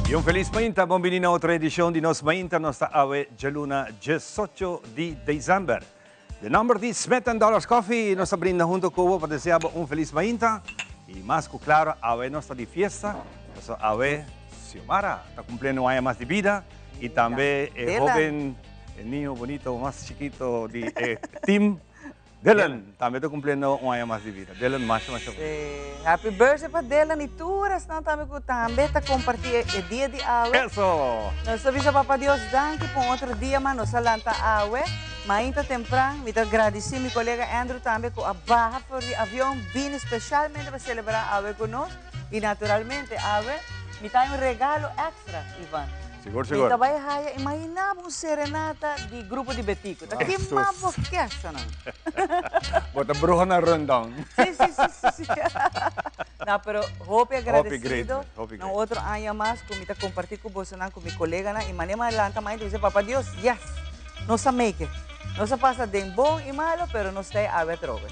Yung Feliz Mainta, bumbili na outra edisyon di Nos Mainta, nos awe Jaluna 18 de December. The number de Smith & Dollars Coffee, nos brinda junto com para desear Feliz Mainta. E mais claro, awe nossa de fiesta, nossa awe Xiomara, está cumpliendo um ano mais de vida. E também o jovem, o niño bonito, mais chiquito de Tim. Dylan, também está cumprindo um ano mais de vida. Dylan, mais. Happy birthday para Dylan e turas na também que também está compartilhando o dia de awe. Eso! Nós sabemos Papa Deus danke por outro dia, mas nós lanta awe. Mas ainda temprano, me agradecer meu colega Andrew também com a barra por o avião bem especialmente para celebrar awe conosco e naturalmente awe me dá regalo extra, Ivan. Seguro. Então vai raia, imagina uma serenata de grupo de Betico. Que mabo que é isso, não? Bota bruxa na rundown. Sim. Não, pero hope agradecido. Hope No outro ano mais, como está compartilhando com você, com meu colega, e maneira adelante, mas dizer, Papa Deus, yes, nós make it. Nós passa de bom e malo, pero nós tem a ver troca.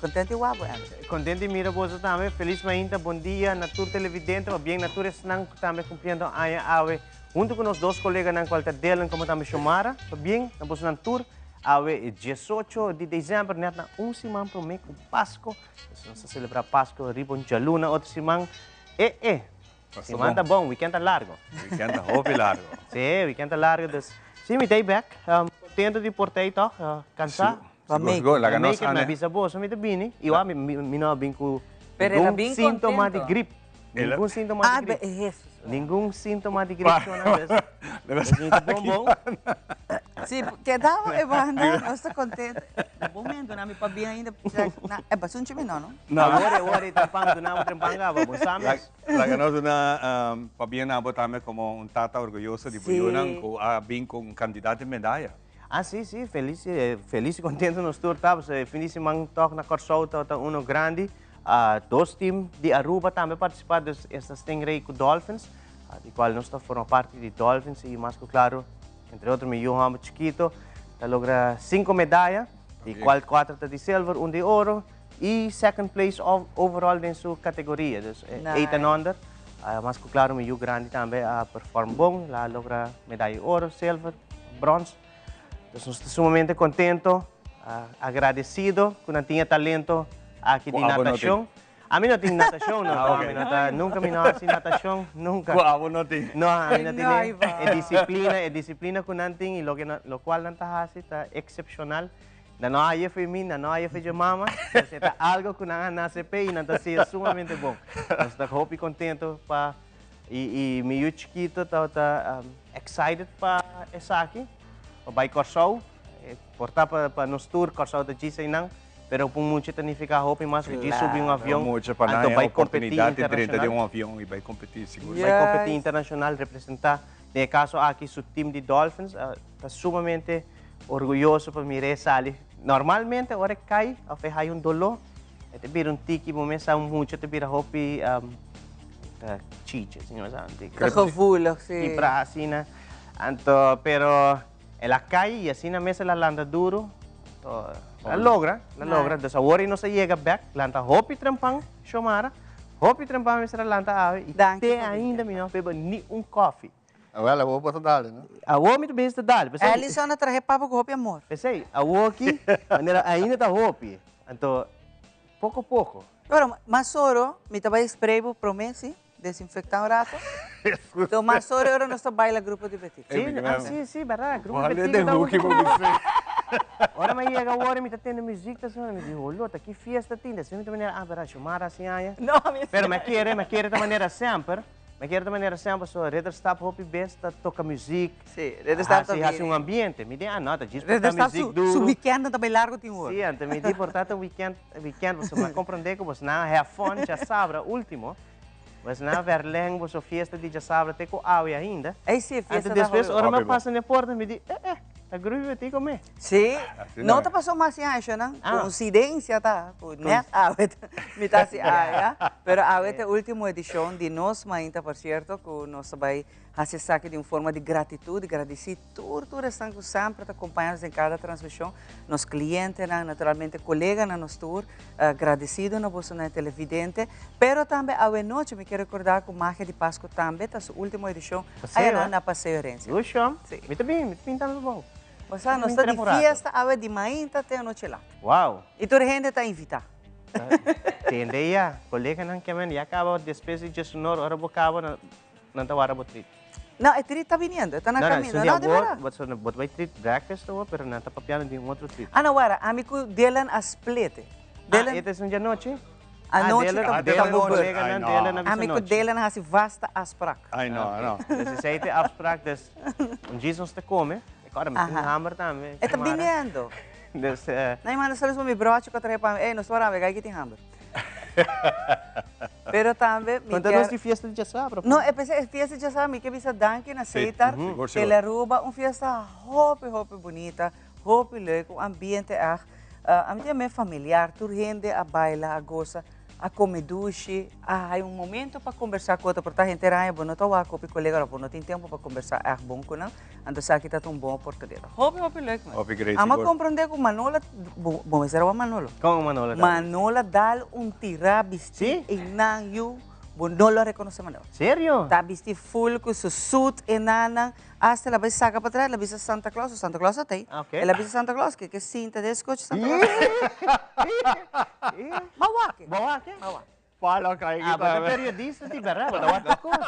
Contente e guapo, Andrew? Contente e mira você também. Feliz Mainta, bom dia. Natur televidente, mas bem natura senang também cumprindo a awe. Junto com os dois colegas na qual Dylan, como também Xiomara, bem, na nossa tour, awe 18 de dezembro, net na semana para o mês com Páscoa. Nós celebrar Páscoa, ribon Jaluna, outra semana. Semana tá bom, weekend tá largo. Weekend tá hope largo. Sim, weekend tá largo. Sim, me dei back. Contento de portei, tá? Cansado. Siguro, laga Make nos it, ane. nabisa po. So, mita bini. Iwa, minna bingko. Pero era bem sintoma de contento. gripe. Ningún sintoma de gripe. Jesus. Ningún sintoma de gripe. Gente bombom. Sim, porque dá uma banda, nós estamos contentes. No momento, não me pabi ainda. É bastante menor, não? Não, ora, tampang, dunamo trempangaba. Bonsames. Laga nos na pabiyan na também como tata orgulhoso de Buyunan com a bem com candidato de medalha. Ah, sim, feliz e contente nos tour, tá? Fim de semana toque na Corsol, tá uno grande. Dois times de Aruba também participaram desta Stingray com Dolphins, de qual nós formamos parte de Dolphins e mais claro, entre outros, meu João Chiquito, tá logra 5 medalhas, de qual 4 de silver, 1 de ouro e second place overall em sua categoria, 8 and under. Mais claro, meu grande também performa bom, lá logra medalha ouro, silver, bronze. Nós estamos sumamente contentos, agradecidos, que não tinha talento aqui de natação. A mim não tem natação, nunca me nasci natação, nunca. Qual não tem? Não, a mim não tem. É disciplina que não tem, e lo qual não está excepcional. Não há feminina, não há de mama, é algo que não nasce bem e não está sumamente bom. Nós estamos muito contentes e meu chiquito está excited para essa aqui. Vai Corsol, portar para nos tour, Corsol da Gisay nang, pero kung muito significa hope mas que subir avião, então vai competir internacional. De avião e vai competir seguro. Vai competir internacional, representar, no caso aqui o time de Dolphins, está sumamente orgulhoso para mirar sali. Normalmente, a hora que cai, a fe hay dolor, te vira tiki, momento sa muito, te vira hope chiche, senhor Santi. Gevoelig, sim. E para assim, então, pero ela cai e assim na mesa ela landa duro. Ela logra. Então, agora não se chega back, landa hopi trampang, Xiomara, hopi trampang mesa landa ave e até ainda não beba nem coffee. Ela vou botar dali, né? A homem também está dali. Ela só não traz papo com hopi amor. Pensei, a hopi, ainda está hopi. Então, pouco a pouco. Agora, Masoro, me trabalha spray para promessa, desinfectar um rato. Então, Masoro, agora nós trabalhamos grupo de Betico. Sim, verdade. Grupo de Betico. Olha, Hulk, vamos ver. Ora, mas chega agora, me está tendo música, tá me diz, olha, que fiesta tinha, assim, de maneira, verdade, Xiomara, assim, aí. Não, pero me quer de maneira sempre, so, Red Stop Hope Best, toca música. Sim, Red Stop também. Assim, um ambiente, me diz, não, diz, Red Stop, su weekend também largo tem hora. Sim, então, me diz, portanto, weekend, você vai compreender que você não have fun, já sabe, último. Mas na verleng, você fiesta de já sabe, até com água ainda. Aí sim, fiesta da depois, ora, me passa na porta, me diz, tá grupo aqui comer. Sim, não tá passando mais assim, não? Coincidência, tá? Net água, me tá assim, pero água é a última edição de Nos Mainta, por certo, que nós vai Assim, sabe, de uma forma de gratitude, agradecer tudo estão sempre acompanhando em cada transmissão. Nos clientes, naturalmente, colegas na nosso tour, agradecido na vossa televidente. Pero também, à noite, me quero recordar que o Magia de Páscoa também, a sua última edição, aí na Passeio Herência. Luxo? Sim. Muito bem também bom. Você não está de festa, de manhã até a noite lá. Uau! E toda a gente está invitada. Entende ya? Colega não quer men, ya acaba despesa de sonoro, ora bocava não tá hora botrit. Não, é trip está vindo, está na caminho. Não, de verdade. Bot vai treat breakfast ou, pero não tá papiando de outro treat. Não, agora, amigo, delan as plete. Esta é um dia noite? A noite está bom. Colega não dela na noite. Amigo, delan assim vasta asprak. Ai, não. Dus ze eten afspraak, dus om Jesus te komen. Ik had hem een hamer também. Está vindo. Dus, não, mano, só me broche com a trepa. Ei, nós vamos ver aqui tem hamburger. Pero também... Conta-nos de festa de Jassá, prof. Não, é festa de Jassá, me que bisa danke na aceitar. Ela rouba uma festa hope bonita, hope leuk, um ambiente ambiente familiar, tu gente a bailar, a goza, a comer duche, há um momento para conversar com outra, porque a gente é bom, não estou a com o colega, não tem tempo para conversar, é bom com não, então aqui está uma boa oportunidade. Hope leuk, man. Hope great. Ama compreender que Manola, bom, mas era o Manolo. Como Manola? Manola dá tirabiste e não eu, não lo reconhece Manola. Sério? Tá vesti full com seu suit e nana, hasta ela vai sacar para trás, ela vai Santa Claus até. Ela vai Santa Claus, que cinta desse coche Santa Claus. Mawake. Fala kayo kita. Ah, but periodista di berat. Batawa tukos.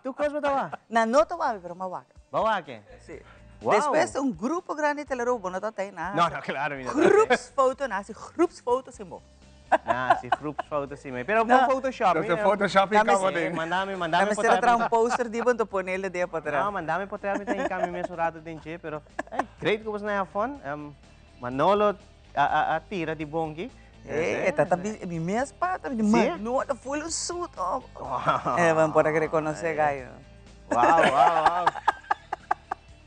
Tukos batawa. Na nota wabi, pero mawake. Bawake? Sim. Wow. Depois grupo grande de telerobo, não tem nada. Não, claro. Groepsfoto, groepsfoto sim bom. Si groepsfoto sim. Pero no. Photoshop. Sa Photoshop ka din. Mandami po tayo. Mas poster di ba ito po nila di pa tayo? Não, mandami po tayo tayo kami mesurado din siya. Pero, great ko na yung fun. Manolo, tira di Bongi. Tatabi, minhas patas, Manolo, full suit. Vamos por reconhecer, gayo. Wow.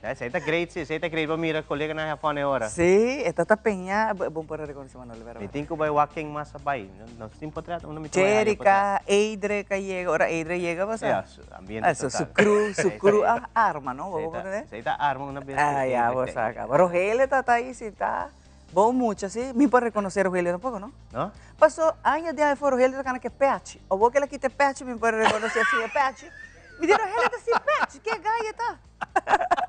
Você está great, você está great para mirar colega na fone agora. Sim, está penha, bom para reconhecer Manolo. Eu tenho que vai walking mais sabay. Não se importa, não me Jerica, Eidre que chega, ora Eidre chega você. Ambiente total. Sucru, arma, não? Você está arma uma vez. Já, você acaba. Rogelio está aí, sim, tá. Bom muito, assim, me pode reconhecer Rogelio tampoco, não? Não? Passou anos de aí for Rogelio tá que pet. Ou vou que ele quite pet, me pode reconhecer assim, é pet. Me deram Rogelio tá assim, pet, que gaia tá.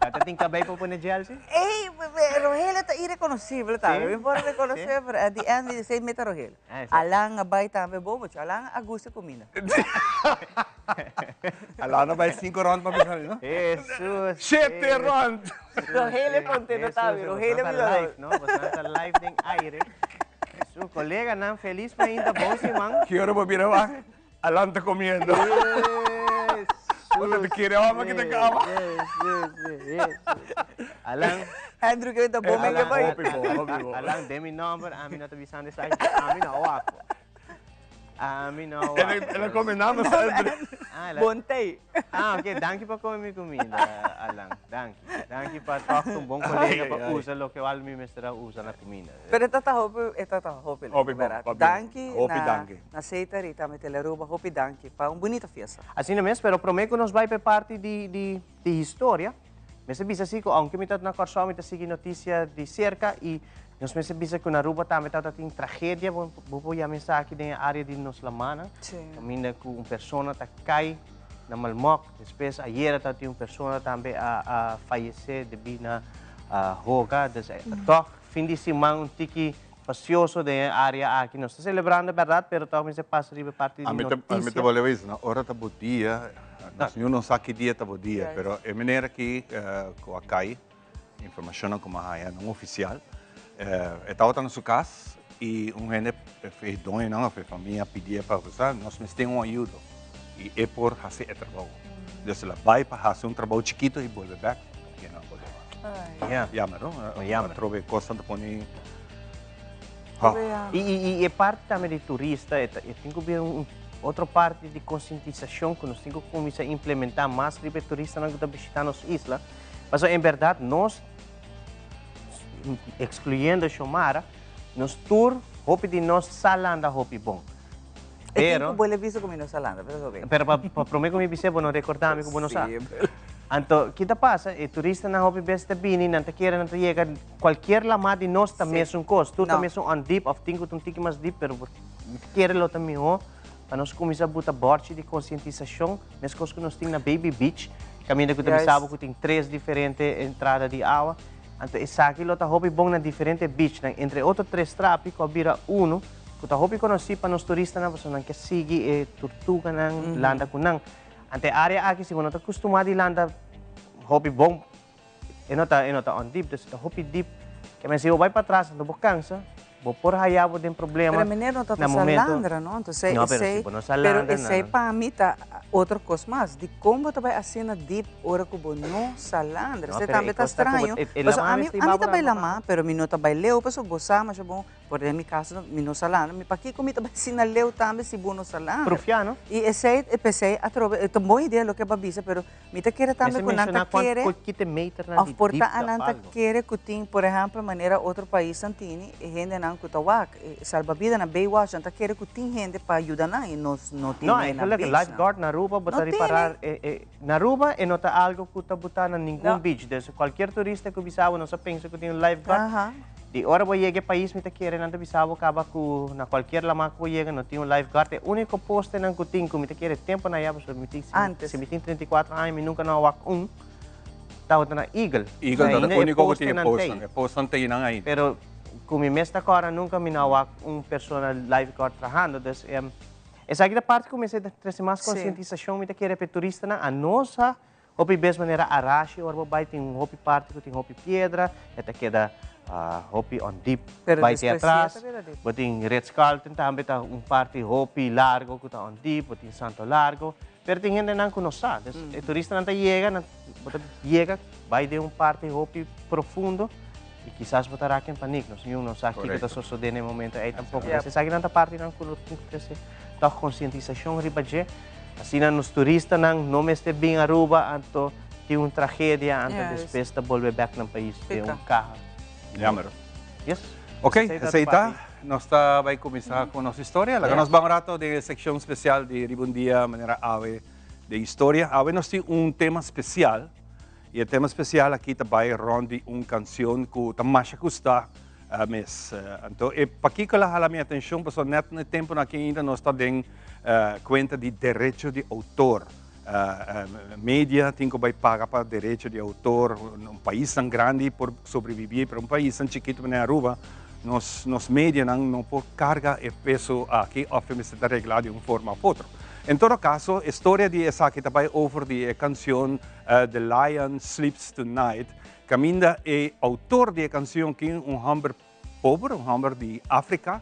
Até tem cabelo para pôr gel, sim? Ei, Rogelio tá irreconhecível, tá? Me pode reconhecer, at the end de 6 metros Rogelio. Alang abay também bom, mas alang agusta comida. Ala na ba 5 round pa bisa, no? Jesus. 7 round. Rogelio contento tabi, Rogelio live, no? Bastante live din aire. Su colega nan feliz pa ainda bom si mang. Quiero mo binawa. Alam ta comiendo. Wala te kira wa kita kawa. Yes. Alang Andrew que tá bom mega boy. Alang demi number, amin na tabisan de site. Amin na awak. Amin na awak. Ela combinamos Andrew. Bontei. Okay, danke pa comer mi comida, Alang. Danke pa talk to bom colega pa usa lo que al mi mestra usa na comida. Pero esta hope. Danke na seita rita me teleruba, hope danke pa bonita festa. Assim mesmo, pero prometo nos vai per parte de história. Me se bisa assim, aunque me na corso me sigue notícia de cerca e nós me se bisa que na Aruba também tem tragédia, vou já me aqui na área de nos lamana. Caminha com uma pessoa tá cai na Malmoc, depois ayer tá tinha uma pessoa também a falecer devido na roga, então fim de semana tiki pacioso de área aqui nós está celebrando verdade, pero também se passa de parte de notícia. A mim te vou levar isso, na hora tá bom dia. Eu não sei que dia tá bom dia, pero é maneira aqui com a CAI, informação como a não oficial. Estava na sua casa e gente fez dono, não, a família pedia para você, nós temos uma ajuda e é por fazer o trabalho. Então ela vai para fazer trabalho chiquito e volta back e não pode. Llama, não? Llama. Trove coisa de pôr. E parte também de turista, tem que ver outra parte de conscientização que nós temos que começar a implementar mais para turistas que estão visitando as islas. Mas, em verdade, nós, excluindo a Xomara, nos tour, hope de nós salanda hope bom. E Pero, quem que visto como sa landa, pero okay. pero para prometo que bisebo não recordar-me como não sabe. Sim. Então, kita passa, e turista na hopi besta bini, nanta kira nanta yega, qualquer lamada nós também é um custo. Tu também é um deep, of tingo tum tiki mas deep, pero kira lo também ho, para nós começar a botar borte de conscientização, mas coisas que nós temos na Baby Beach, caminho que também sabe que tem 3 diferentes entradas de água. Então, essa aqui lo tá hopi bom na diferente beach, entre outros 3 trapi, que vira uno, que tá hopi conheci para nós turistas na pessoa que sigue e tortuga nang landa kunang. Ante area aqui, se você está acostumado a landa, hopi bom, e nota on deep, então hopi deep, que mas se eu vai para trás, não vou cansa, vou por hayabo tem problema. Pero menino está sa landra, não? Então sei, não, pero sei para mim tá outra coisa mais, de como tu vai assina deep hora que bo no sa landra. Você também tá estranho. Mas a mim tá vai lama, pero mino tá vai leu, pessoa bossa, mas bom, por exemplo, caso mino sa landra, me paqui como tá vai assina leu também se bo no sa landra. Profiano. E esse pensei a trove, é boa ideia lo que babisa, pero me tá querer também com nanta querer. Of porta ananta querer que tem, por exemplo, maneira outro país santini, e gente não kutawak, salva-vida na Baywatch, nanta querer que tem gente para ajudar na e nos no tem na beach. Não, é que lifeguard na Aruba botar reparar, na Aruba e não tá algo que tá botar na nenhum beach, desde qualquer turista que bisava não só pensa que tem um lifeguard. De hora vou chegar país me tá querendo nanta bisava acaba que na qualquer lama que vou chegar não tem um lifeguard, é o único posto na que tem que me tá querendo tempo na yaba so me tem se me tem 34 anos me nunca não awak tawag na Eagle. Eagle tá o único que tem posto, é posto não tem na aí. Pero como mês da hora nunca me nawak persona lifeguard trabajando, dus essa aqui da parte que comecei a trazer mais conscientização, me tá querendo para turista na a nossa hopi bes maneira arashi or vai tem hopi parte que tem hopi pedra, até queda hopi on deep vai ter atrás, tem Ritz-Carlton também tá parte hopi largo que tá on deep, tem Santo Largo, pero tem gente não conhece, o turista não tá chega, vai de parte hopi profundo e quizás botar aqui em panic, não sabe o que está sucedendo no momento aí tampouco, mas essa aqui não tá parte não conhece, tá conscientização ribaje. Assim, os turistas não mestre bem Aruba, então tem uma tragédia, antes depois de voltar back no país, tem carro. Jammer. Yes. Ok, aceita. Nós vai começar com nossa história. Nós vamos rato de secção especial de Ribundia, maneira ave de história. Ave nós tem tema especial. E o tema especial aqui também ronde canção que também custa mes. Então, para que ela hala minha atenção, porque net no tempo na que ainda nós está dando conta de direito de autor. Mídia tem que pagar para direito de autor. País tão grande por sobreviver, para país tão chiquito na Aruba, nos mídia não por carga e peso aqui, obviamente, está reglado de uma forma ou outra. Em todo caso, a história de essa aqui também over de canção The Lion Sleeps Tonight. Caminda é autor da canção que homem pobre, homem de África,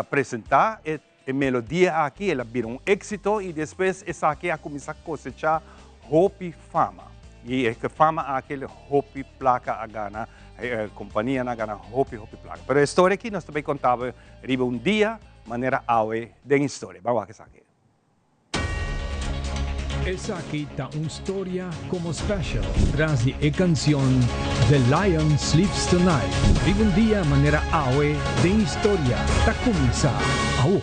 apresentar a melodia aqui, ela virou êxito e depois essa aqui a começar a cosechar hopi fama. E a fama aquele hopi placa a gana, a companhia a gana hopi placa. Mas a história aqui nós também contava riba dia, maneira awe da história. Vamos lá que essa aqui. Esa aquí está una historia como special tras de canción The Lion Sleeps Tonight. Vive un día manera awe de historia. Ta comienza ahora.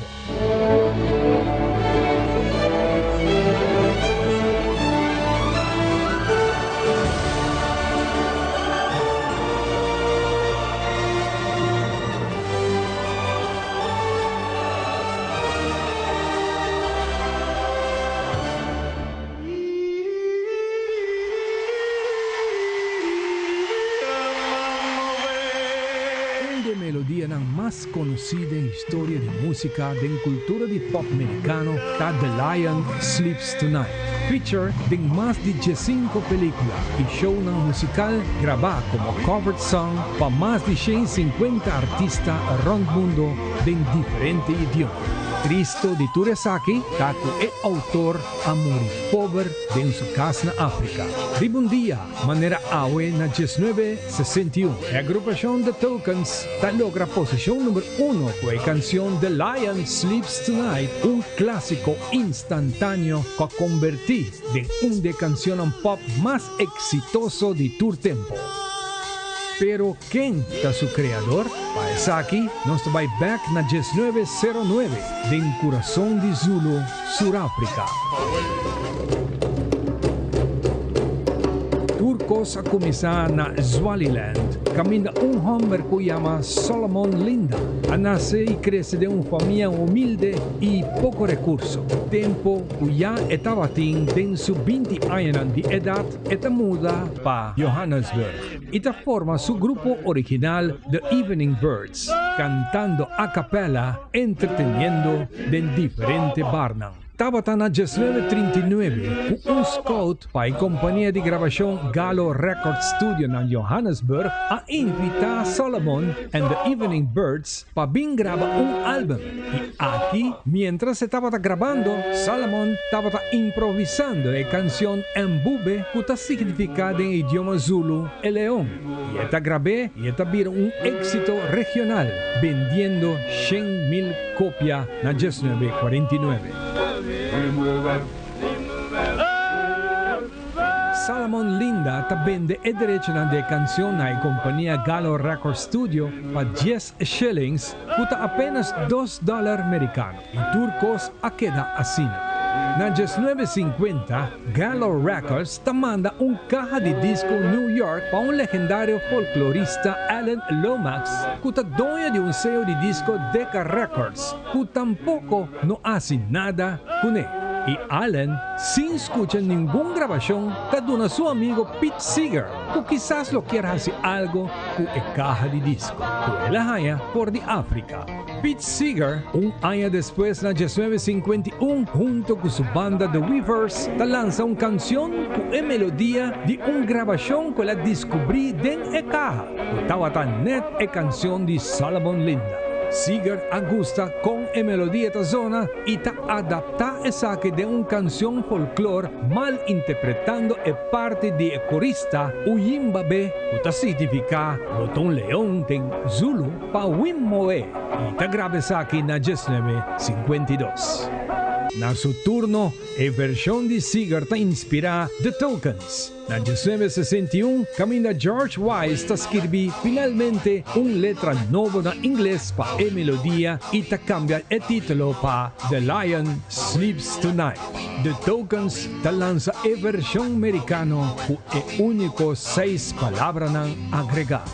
Melodía más conocida en historia de música de cultura de pop americano está The Lion Sleeps Tonight. Feature de más de 15 películas y show musical grabado como cover song para más de 150 artistas around el mundo en diferentes idiomas. Cristo de Turesaki, taco é autor a morir pobre de su casa na África. Vive un día, maneira awe na 1961. A agrupação The Tokens logra posição número 1 com a canção The Lion Sleeps Tonight, clássico instantâneo que convertiu em de canção pop mais exitoso de todo tempo. Pero quem ta su creador? Paesaki nos vai back na 1909 den Coração de Zulu, Suráfrica. Turcos a começar na Swaziland, caminha homem que chama Solomon Linda. A nasce e cresce de uma família humilde e pouco recurso. Tempo que já estava tem su 20 anos de idade e muda para Johannesburg. E forma su grupo original The Evening Birds, cantando a capella, entreteniendo en diferentes barnum. Estaba na 1939 com scout para a companhia de gravação Gallo Record Studio na Johannesburg a invitar Solomon and the Evening Birds para vir gravar álbum. E aqui, mientras estava gravando, Solomon estava improvisando a canção Mbube, que significa em idioma Zulu e leão. E esta grabé e esta vira éxito regional, vendiendo 100,000 cópias na 1949. Solomon Linda vende e direito de canção na companhia Gallo Record Studio para 10 shillings, custa apenas $2 americanos, e turcos a queda assina. Na 1950, Gallo Records manda caja de disco New York para legendário folclorista Alan Lomax, que dono de sello de disco Decca Records, que tampouco não hace nada com ele. E Alan, sin escuchar ninguna grabación, dona a su amigo Pete Seeger, que quizás lo quiera hacer algo con la caja de disco, que él haya por de África. Pete Seeger, año después, en 1951, junto con su banda The Weavers, lanza una canción con la melodía de una grabación que la descubrí en la caja, que estaba tan net la canción de Solomon Linda. Seeger ajusta con la melodía de esta zona y adapta esa que de una canción folclore mal interpretando la parte de corista Uyimbabe, que significa botón león en Zulu pa Wimmoe, y te graba esa aquí en 1952. Na su turno, la versión de Seeger inspira The Tokens. En 1961, camina George Wise escribir finalmente una letra nueva en inglés para la melodía y cambia el título para The Lion Sleeps Tonight. The Tokens lanza la versión americana con el único 6 palabras agregadas.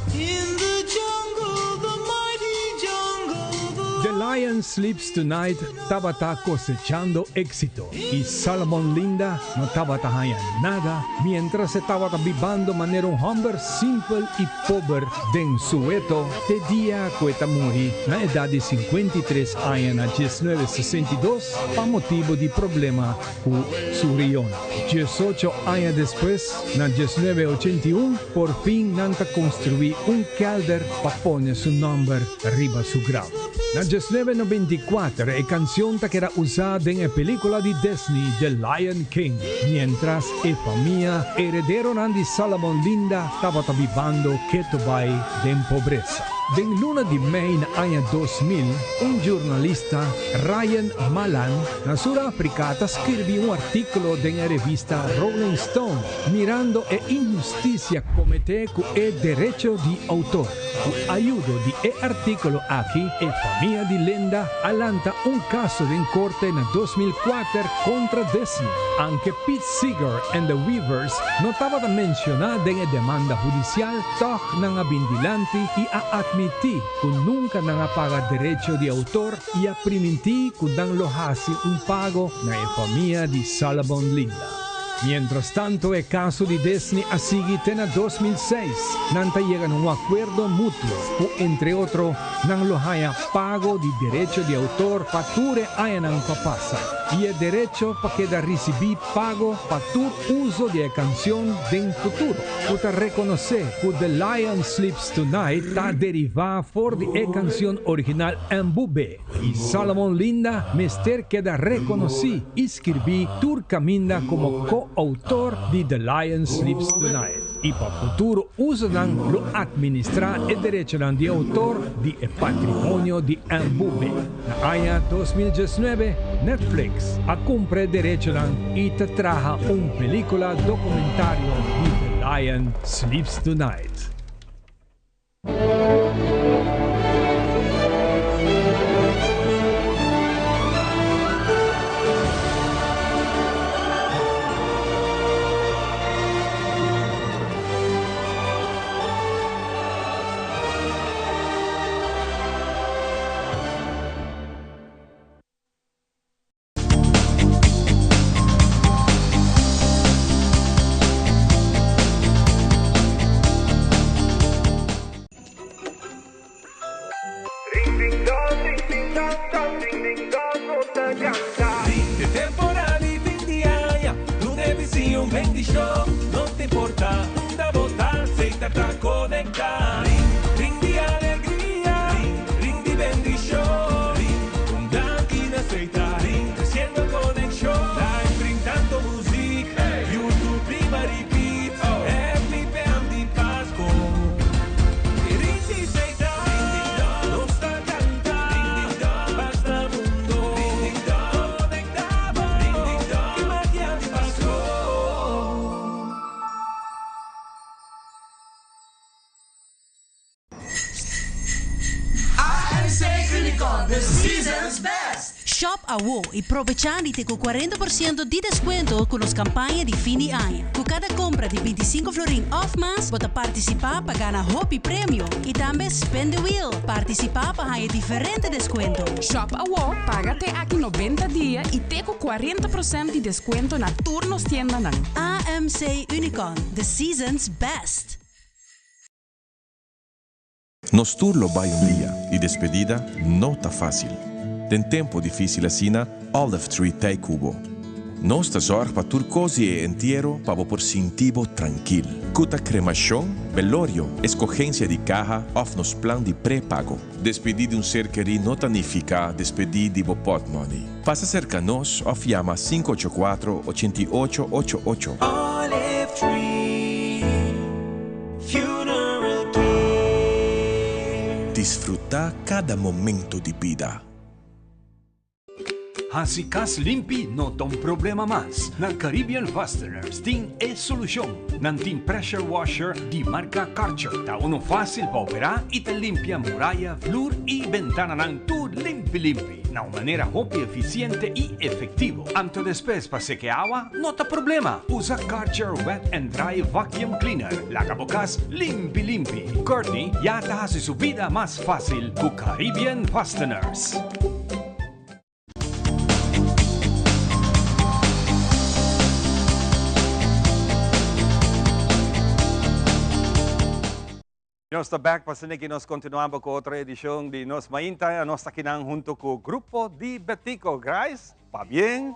The Lion Sleeps Tonight estaba cosechando éxito y Solomon Linda no estaba haciendo nada mientras estaba viviendo de manera hombre simple y pobre en Soweto de día que murió a la edad de 53 años en 1962 por motivo de problema con su riñón. 18 años después, en 1981, por fin Nanta construyó un calder para poner su nombre arriba su grave. En 1994, la canción que era usada en la película de Disney The Lion King, mientras la familia heredero de Solomon Linda estaba viviendo Ketobay de pobreza. En luna de mayo en año 2000, un jornalista, Ryan Malan, en Sudáfrica, escribió un artículo en la revista Rolling Stone, mirando la injusticia cometida con el derecho de autor. Con ayuda de este artículo aquí, la familia de Linda alanta un caso en corte en 2004 contra Disney, aunque Pete Seeger and the Weavers no estaban mencionados en la demanda judicial, toch nang abindilante y a admitir que nunca han pagado derecho de autor y a permitir que dan lo hace un pago na la familia de Solomon Linda. Mientras tanto, el caso de Disney ha seguido en 2006, nanta llegan a un acuerdo mutuo, que entre otros, nan lo haya pago de derecho de autor para ture hayan papasa, y el derecho para que da recibir pago para tu uso de la canción en futuro. Puta reconocer que The Lion Sleeps Tonight está derivada por de la canción original Mbube, y Solomon Linda mester queda reconocí y escribí Turcaminda como coautor de The Lion Sleeps Tonight. Y para futuro usarán lo administrar el derecho de autor de patrimonio de Mbube. En el año 2019, Netflix a compra el derecho y te traja una película documentario de The Lion Sleeps Tonight. Fin de temporada y fin de año, Lunevisión 20 show, no te importa, da votar, se te está conectar. Ring de alegría, ring de 20 show, con Danky na seita, creciendo conexión. Live ring tanto música, YouTube prima repeat, every family Pasco. Ring de seita, no está cantando, basta mundo, conectado, que magia de Pasco. Shop a WOW e aprovechando con 40% di descuento con las campañas di fine año. Con cada compra di 25 florin off más, vota participar para ganar Hopi Premio. E também Spend the Wheel, participar para ganhar diferente descuento. Shop a WOW, págate aqui 90 dias e te com 40% de desconto na turnos tienda nan. AMC Unicon, the season's best. Nos turlo vai un dia e despedida não tá fácil. Den tempo difícil assina, Olive Tree Tay Cubo. Nos ta zorg pa turcosi e entierro pa por sintivo tranquil. Cuta cremación, velorio, escogencia de caja of nos plan de pré-pago. Despedi de un ser querido no tanifica, despedi de pot money. Pasa cerca nos of llama 584-8888. Olive Tree Funeral Care. Disfruta cada momento de vida. Hasikas limpi no tom problema mas. Na Caribbean Fasteners tin e solusyon. Nantin pressure washer di marca Karcher. Ta uno fácil pa operar e te limpia muralla, flur e ventana ng tu limpi-limpi. Na una manera hopi eficiente e efectivo. Anto después pa seque agua, no ta problema. Usa Karcher Wet and Dry Vacuum Cleaner. Laga bukas, limpi-limpi. Courtney yata hasi su vida más fácil con Caribbean Fasteners. Nós está back para que nós continuamos com outra edição de Nos Mainta. Nós está aqui junto com o grupo de Betico, guys. Pa bien?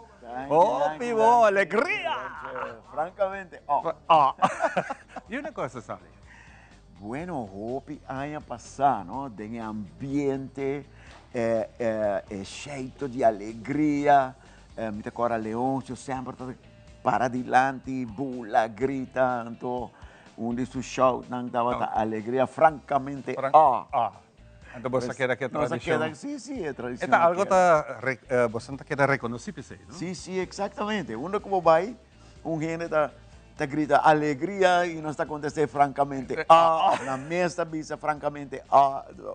Oh, pivo, alegria! Francamente, E uma coisa, sabe? bueno, hopi año passado, no? De ambiente, cheio de alegria, mi ricordo Leôncio sempre para adelante, bula, grita, então, de sus shows não dava alegria, francamente, Então você quer que a tradição... Sim, sim, é tradição. Então, algo você quer reconhecer, não? Sim, sim, exatamente. Onde como vai, gente tá grita alegria e não está acontecendo francamente, na mesa bisa francamente,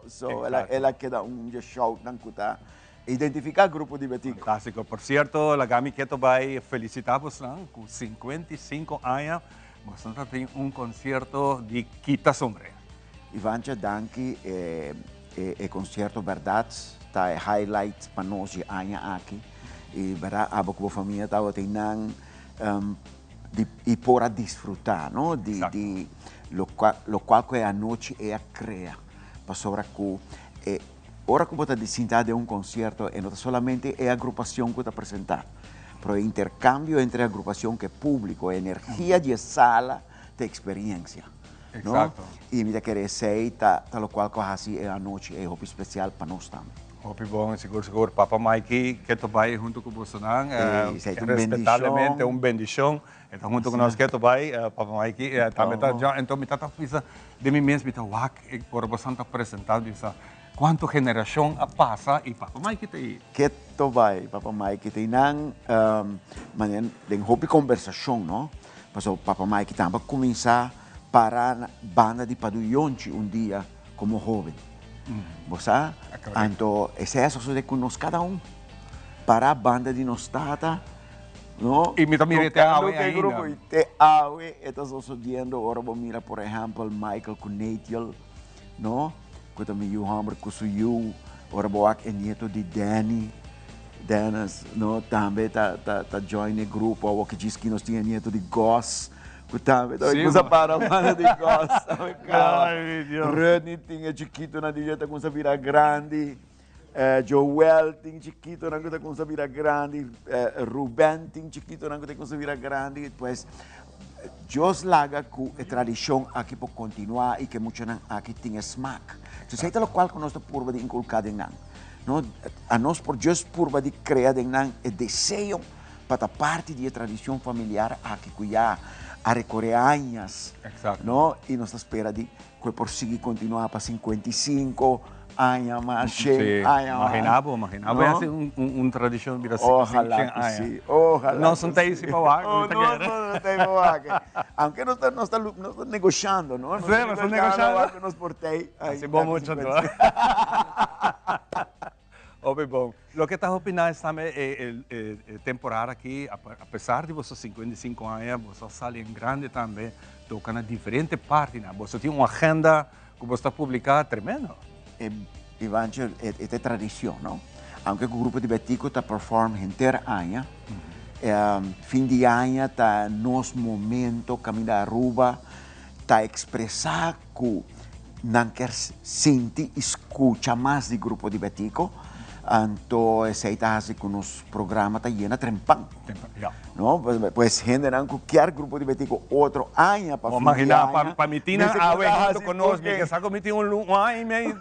so ela queda show não cuta identificar grupo de Betico. Fantástico. Por cierto, a Gami Keto vai felicitar-vos, com 55 anos. Você tem concerto de Quita Sombre. Ivancha Danki concerto verdade, tá highlight para nós aqui. E verdade, a boa família tá tendo e para desfrutar, não? De lo qual que a noite é a crea. Para sobre que ora que você decide de concerto, e não somente é a agrupação que está apresentando. Pero el intercambio entre agrupación que público, energía de sala de experiencia. Exacto. Y mira que receí, lo cual coja así a noche, es hopi especial para nós também. Hopi bom, seguro. Papa Mikey, que tu vai junto com você, respetavelmente bendição. Então, junto com nós, que tu vai, Papa Mikey, também tá, então, me tá fiz de mim mesmo, me tá por você tá apresentado isso. Quanto geração passa e Papa Mike tem? Que to vai, Papa Mike tem maneira de hopi conversação, não? Mas o Papa Mike também começar para banda de Paduyonchi dia como jovem. Você? Então, esse é isso de conosco cada para a banda de nostata, não? E me também tem awe ainda. Grupo e te awe, estás estudando agora mira por exemplo Michael Kunatiel, não? Quando me Johan Kusuyu, ora boak é neto de Danny, Dennis, no também tá join o grupo, o que diz que nós tinha neto de Goss, que também coisa para a banda de Goss, Rodney tinha chiquito na dieta com essa vira grande, Joel tem chiquito, não tem como virar grande, Ruben tem chiquito, não tem como virar grande, pues Deus laga com a tradição aqui para continuar e que muitos aqui têm smack. Então, sei lo qual que nós estamos de inculcar em nós. A nós por Deus purba de criar em nós e desejo para parte da tradição familiar aqui que já a recorrer anos, não? E nós espera de que por seguir continuar para 55 anos mais, 100 anos. Imaginava é assim uma tradição de Ojalá que sim, ojalá. Nós não temos esse pawaga. Não tem pawaga. Aunque nós estamos negociando, não? Sim, mas estamos negociando. Nós portei. Assim bom muito, não? Bom, o que está opinando também é temporada aqui, apesar de você 55 anos, você sai em grande também, toca na diferentes partes, você tem uma agenda que você está publicando tremendo. Evangelho é tradição, não? Aunque o grupo de Betico está performando inteiro ano, fim de ano está nosso momento, caminho da Aruba, está expressar que não quer sentir, escuta mais do grupo de Betico. Então, esse está assim com os programas está lleno de trempão. Não? Pois, gente, não qualquer grupo de Betico outro ano para imaginar para mitina a junto conosco, que saco mitin um ano meio.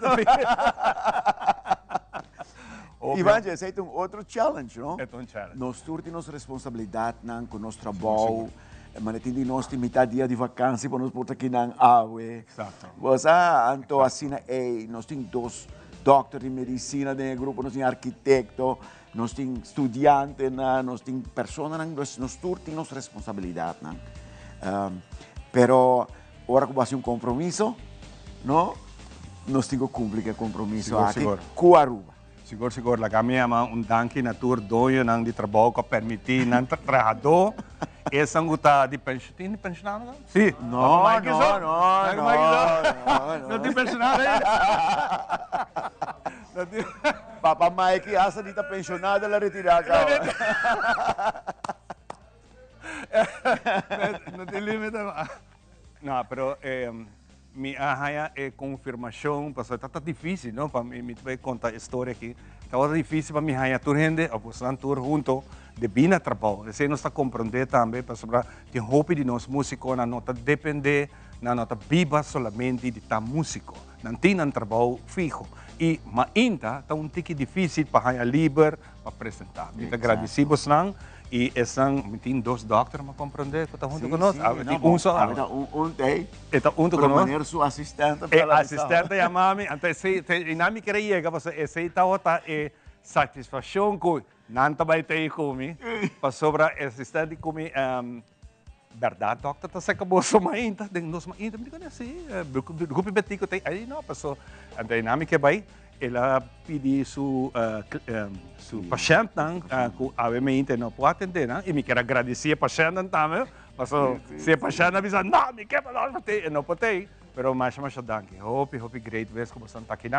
Ivan, esse é outro challenge, não? É um challenge. Nós temos responsabilidade com o nosso trabalho. Mas tem nós metade dia de vacância para nós portar aqui na água. Exato. Você, então, assim, nós temos dois doctor de medicina dentro do grupo, nós temos arquiteto, nós temos estudante, nós temos pessoas, nós temos responsabilidade. Pero, agora que vai ser compromisso, não? Nós temos que cumprir o compromisso aqui com a Aruba. Siguro, la kami ang danki na tour doyo nang di trabaho ko permitir nang trabajador. Esang guta di pensionado? Sim. Não. Não tem pensionado aí? Papa Mike, asa dita pensionada la retirada. Não tem limite. Não, pero minha confirmação, porque está difícil, não? Para mim contar a história aqui. Está difícil para minha tour gente, ou para tour junto, de bem trabalho. Você não está compreendendo também, para ter hope de nós músicos, não está depender, não está viva somente de estar músico, não tem um trabalho fijo. E ainda está tique difícil para a livre para apresentar. Então, agradecemos não. E tem dois doutores para compreender que está junto conosco. Um só. Tem. Está junto conosco. Para sua assistente. Assistente a mami. Então, e não me queria chegar, você está outra satisfação que não vai ter comigo. Para sobre assistente comigo. Verdade, doctor, está acabou só ainda. Nós ainda me conhece. O grupo Betico tem. Aí não, passou. A dinâmica vai. Ela pediu seu paciente, que obviamente não pode atender, e me quer agradecer ao paciente também, mas se o paciente avisa, não, me quer não pode ter, mas danke. Hope great vez que você está aqui,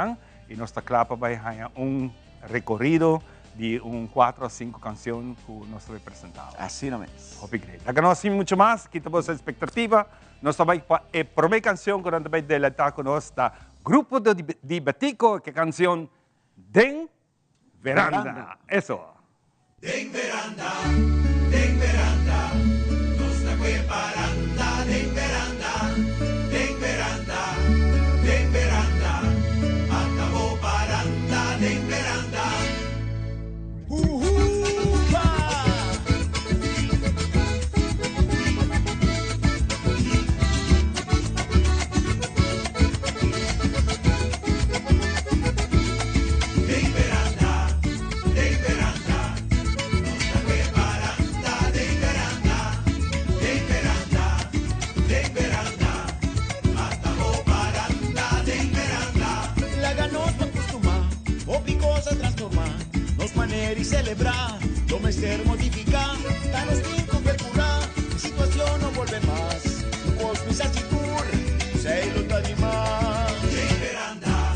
e nós está claro para recorrido de 4 a 5 canções que nós representamos. Assim mesmo. Hope great. Agora, muito mais, que temos a expectativa, nós também para a primeira canção que nós também deletar conosco, Grupo de Betico, que canción Den Veranda. Eso. Den Veranda, nos la paranda, Den Veranda, atabo paranda, Den Veranda. Y celebrar, lo mester modificar, danos tiempo que curar, situación no vuelve más, vos mis actitud, sei lo más. Den Veranda,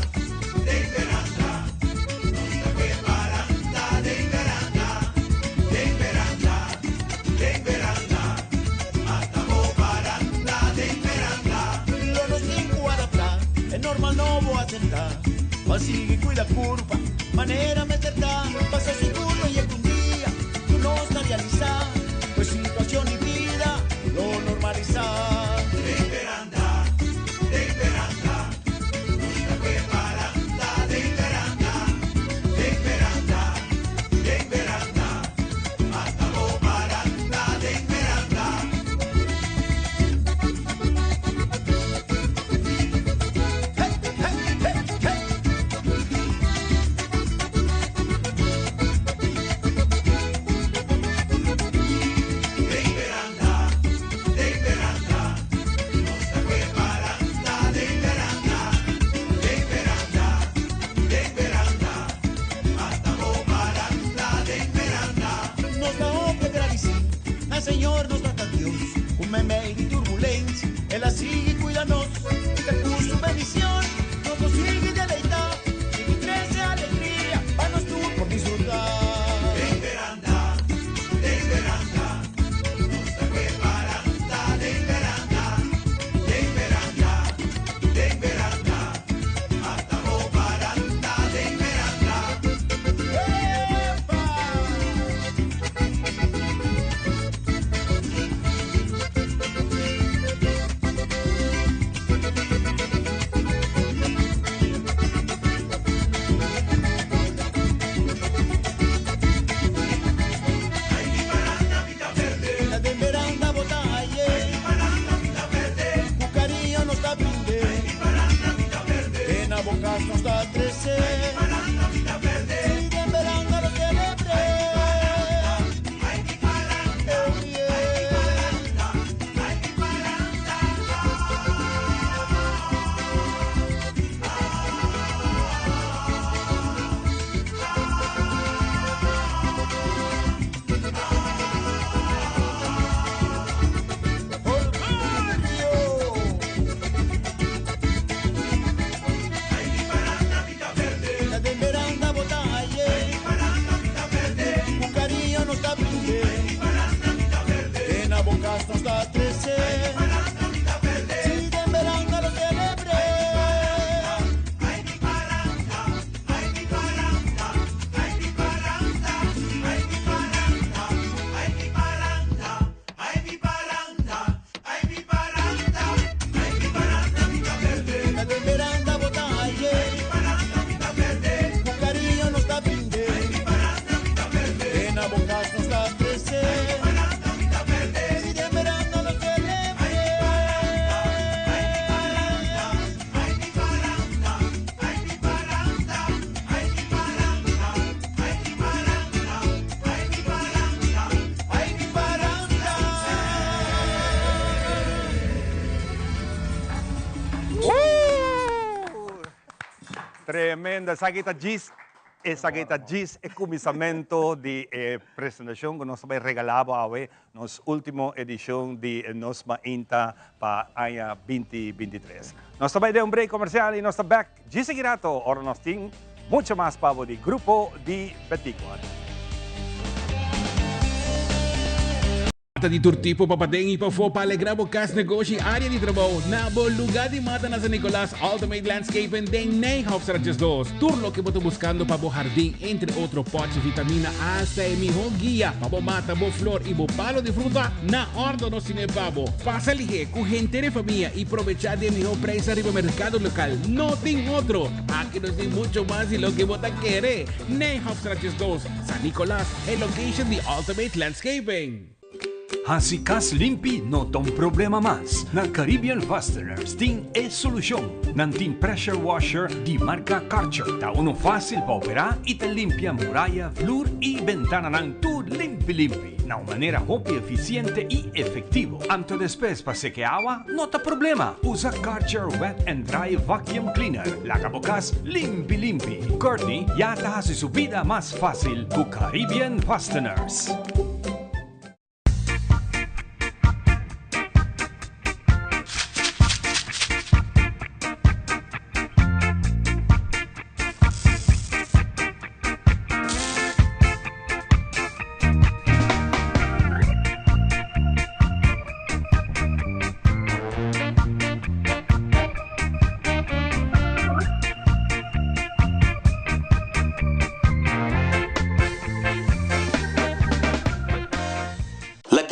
nos la paranda, Den Veranda, atabo paranda, Den Veranda. Lo nos tiempo adaptar, es normal no voy a aceptar, mas sigue cuida curva. manera meterta, pasa seguro y algún día tú no estás realizada, pues situación y vida lo normaliza. De veranda, no está preparada, de veranda, hasta lo baranda, de veranda. Nos da obra gravísima, el Señor nos da tan Dios, un meme y turbulencia, Él así cuídanos, y que por su bendición nos sigue deleitar, y crece alegría, vanos tú por disfrutar. De veranda, no está preparada, de veranda, hasta lo baranda, de veranda. ¡Epa! La de veranda botalle, Bucarillo nos da brinde, en Abocas nos da 13, y de veranda lo celebre. Oh, yeah. La de veranda botalle, Bucarillo nos da brinde, en Abocas nos da 13, y de veranda lo celebre. La de veranda botalle, Bucarillo nos da brinde, en Abocas nos da 13, y de veranda lo celebre. Ay, mi baranda. Tremenda. Sa kita Gis, e comisamento di presentazione che nos vai regalavo awe nos ultimo edición di Nos Mainta pa Aya 2023. Nos vai de un break comercial y nos back Gis Girato, ora nos ting mucho más pavo di Grupo di 24. Di turtipo papadeng ipafo palegrabo kas negosyo área de trabajo nabo lugar de mata na San Nicolas Ultimate Landscaping den Nijhoffstraatjes 2 turlo que boto buscando pa bo jardín entre otro poche vitamina hasta mijo guía pa bo mata bo flor y bo palo de fruta na ordo no sine pabo pasa lige cu gente de familia y aprovechar de mijo precio arriba mercado local no ten otro aquí nos den mucho más y lo que bota quiere Nijhoffstraatjes 2 San Nicolas el location de Ultimate Landscaping. Hasikas limpi no tom problema mas. Na Caribbean Fasteners ting e solusyon. Nanting pressure washer di marca Karcher. Ta uno fácil pa operar y te limpia muralla, flur y ventana ng tu limpi-limpi. Na manera hopi eficiente y efectivo. Anto después pa seque agua, no ta problema. Usa Karcher Wet and Dry Vacuum Cleaner. La kabocas limpi-limpi. Courtney yata hace su vida más fácil con Caribbean Fasteners.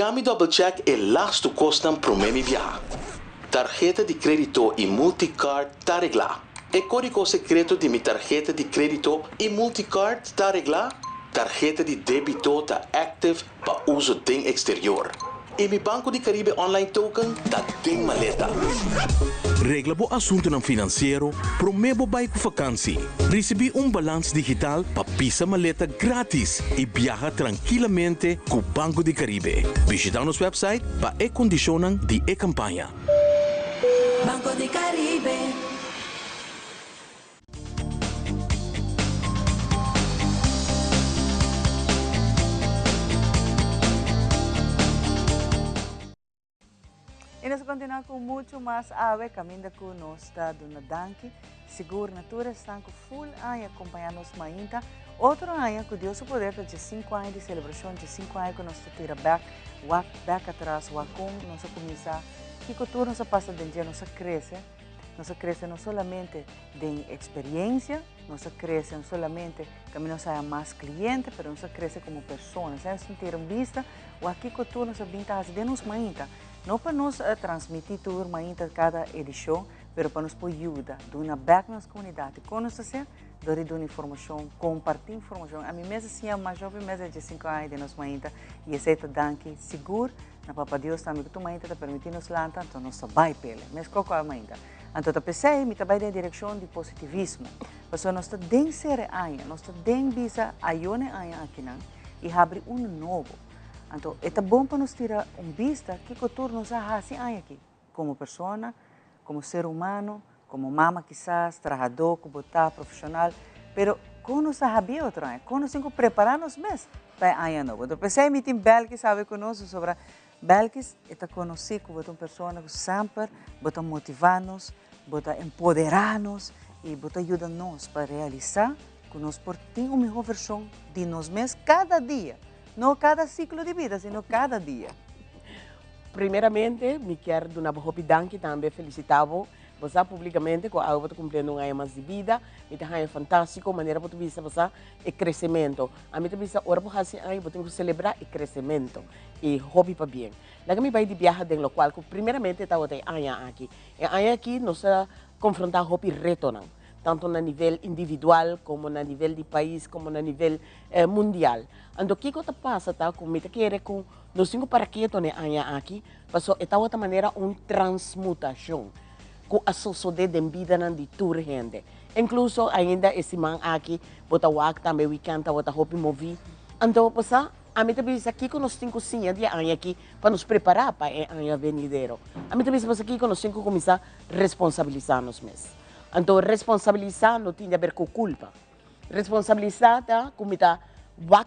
Dami double check e lasto costam pro memi viaja. Tarjeta de crédito e multicard tá regla. E código secreto de mi tarjeta de crédito e multicard tá regla. Tarjeta de débito tá active pa uso ding exterior. E mi Banco de Caribe online token tá ding maleta. Regla bo assunto ng financeiro, promebo bay ko vakansie. Recebi balance digital pa pisa maleta gratis e viaja tranquilamente com Banco de Caribe. Visita nosso website pa e-condicionang di e-kampanya. Banco de Caribe. E nós continuamos com muito mais ave, caminho com nós da Dona Danki. Seguro, natura, estão com full ano acompanhando nos mainta. Outro ano que Deus o poder de 5 anos de celebração, de 5 anos que nós tira back atrás, com nós começar, que cultura nós passa de dia, nós cresce não somente de experiência, nós cresce não somente que nós seja mais cliente, mas nós cresce como pessoa, nós sentir vista, o aqui cultura nós vinta de nos mainta. Não para nos transmitir tudo mainta cada edição, mas para nos pôr ajuda, dar back na comunidade, conhecer, dar informação, compartilhar informação. A mim mesmo assim, mais jovem mesmo de 5 anos de nos mainta e aceita danke seguro, na Papa Deus também que tu mainta te permitir nos lantar, então nós vai pele, mas qual é a mainta. Então eu pensei, me trabalho na direção de positivismo, mas nós estamos dentro ser aia, nós estamos dentro bisa aione aia aqui não e abre novo. Então, é bom para nos tirar vista que cultura nos assim aqui, como pessoa, como ser humano, como mama quizás, trabalhador, como profissional, mas como nos sabia outro ano, como nos temos que preparar-nos mesmo para ano novo. Então, pensei que tem Belkis sabe conosco sobre Belkis, é conhecido como uma pessoa que sempre bota motivar-nos, bota empoderar-nos e bota ajudar-nos para realizar que nós temos uma melhor versão de nós mesmos cada dia. Não cada ciclo de vida, sino cada dia. Primeiramente, me quero dar uma boa danke também felicitavo você publicamente com algo cumprindo um ano mais de vida. Me é fantástico, maneira para vista você é crescimento. A mim vista hora para assim aí, eu tenho que celebrar o crescimento e hobby para bem. Lá me vai de viajar de lo qual, primeiramente está o ano aqui. E ano aqui nós confrontar hobby reto não. Tanto no nível individual, como no nível de país, como no nível mundial. Então, o que passa, tá? Como me quer com nós temos para que eu tenha aqui, passou de outra maneira uma transmutação com a sociedade de vida de toda gente. Incluso ainda esse man aqui, bota o acto também weekend, bota roupa movi. Então, passa a mim também aqui que nós temos cozinha de ano aqui para nos preparar para o ano venidero. A mim também aqui que nós temos que começar a responsabilizar-nos mesmos. Então, responsabilizar não tem a ver com culpa. Responsabilizar, tá? Como está,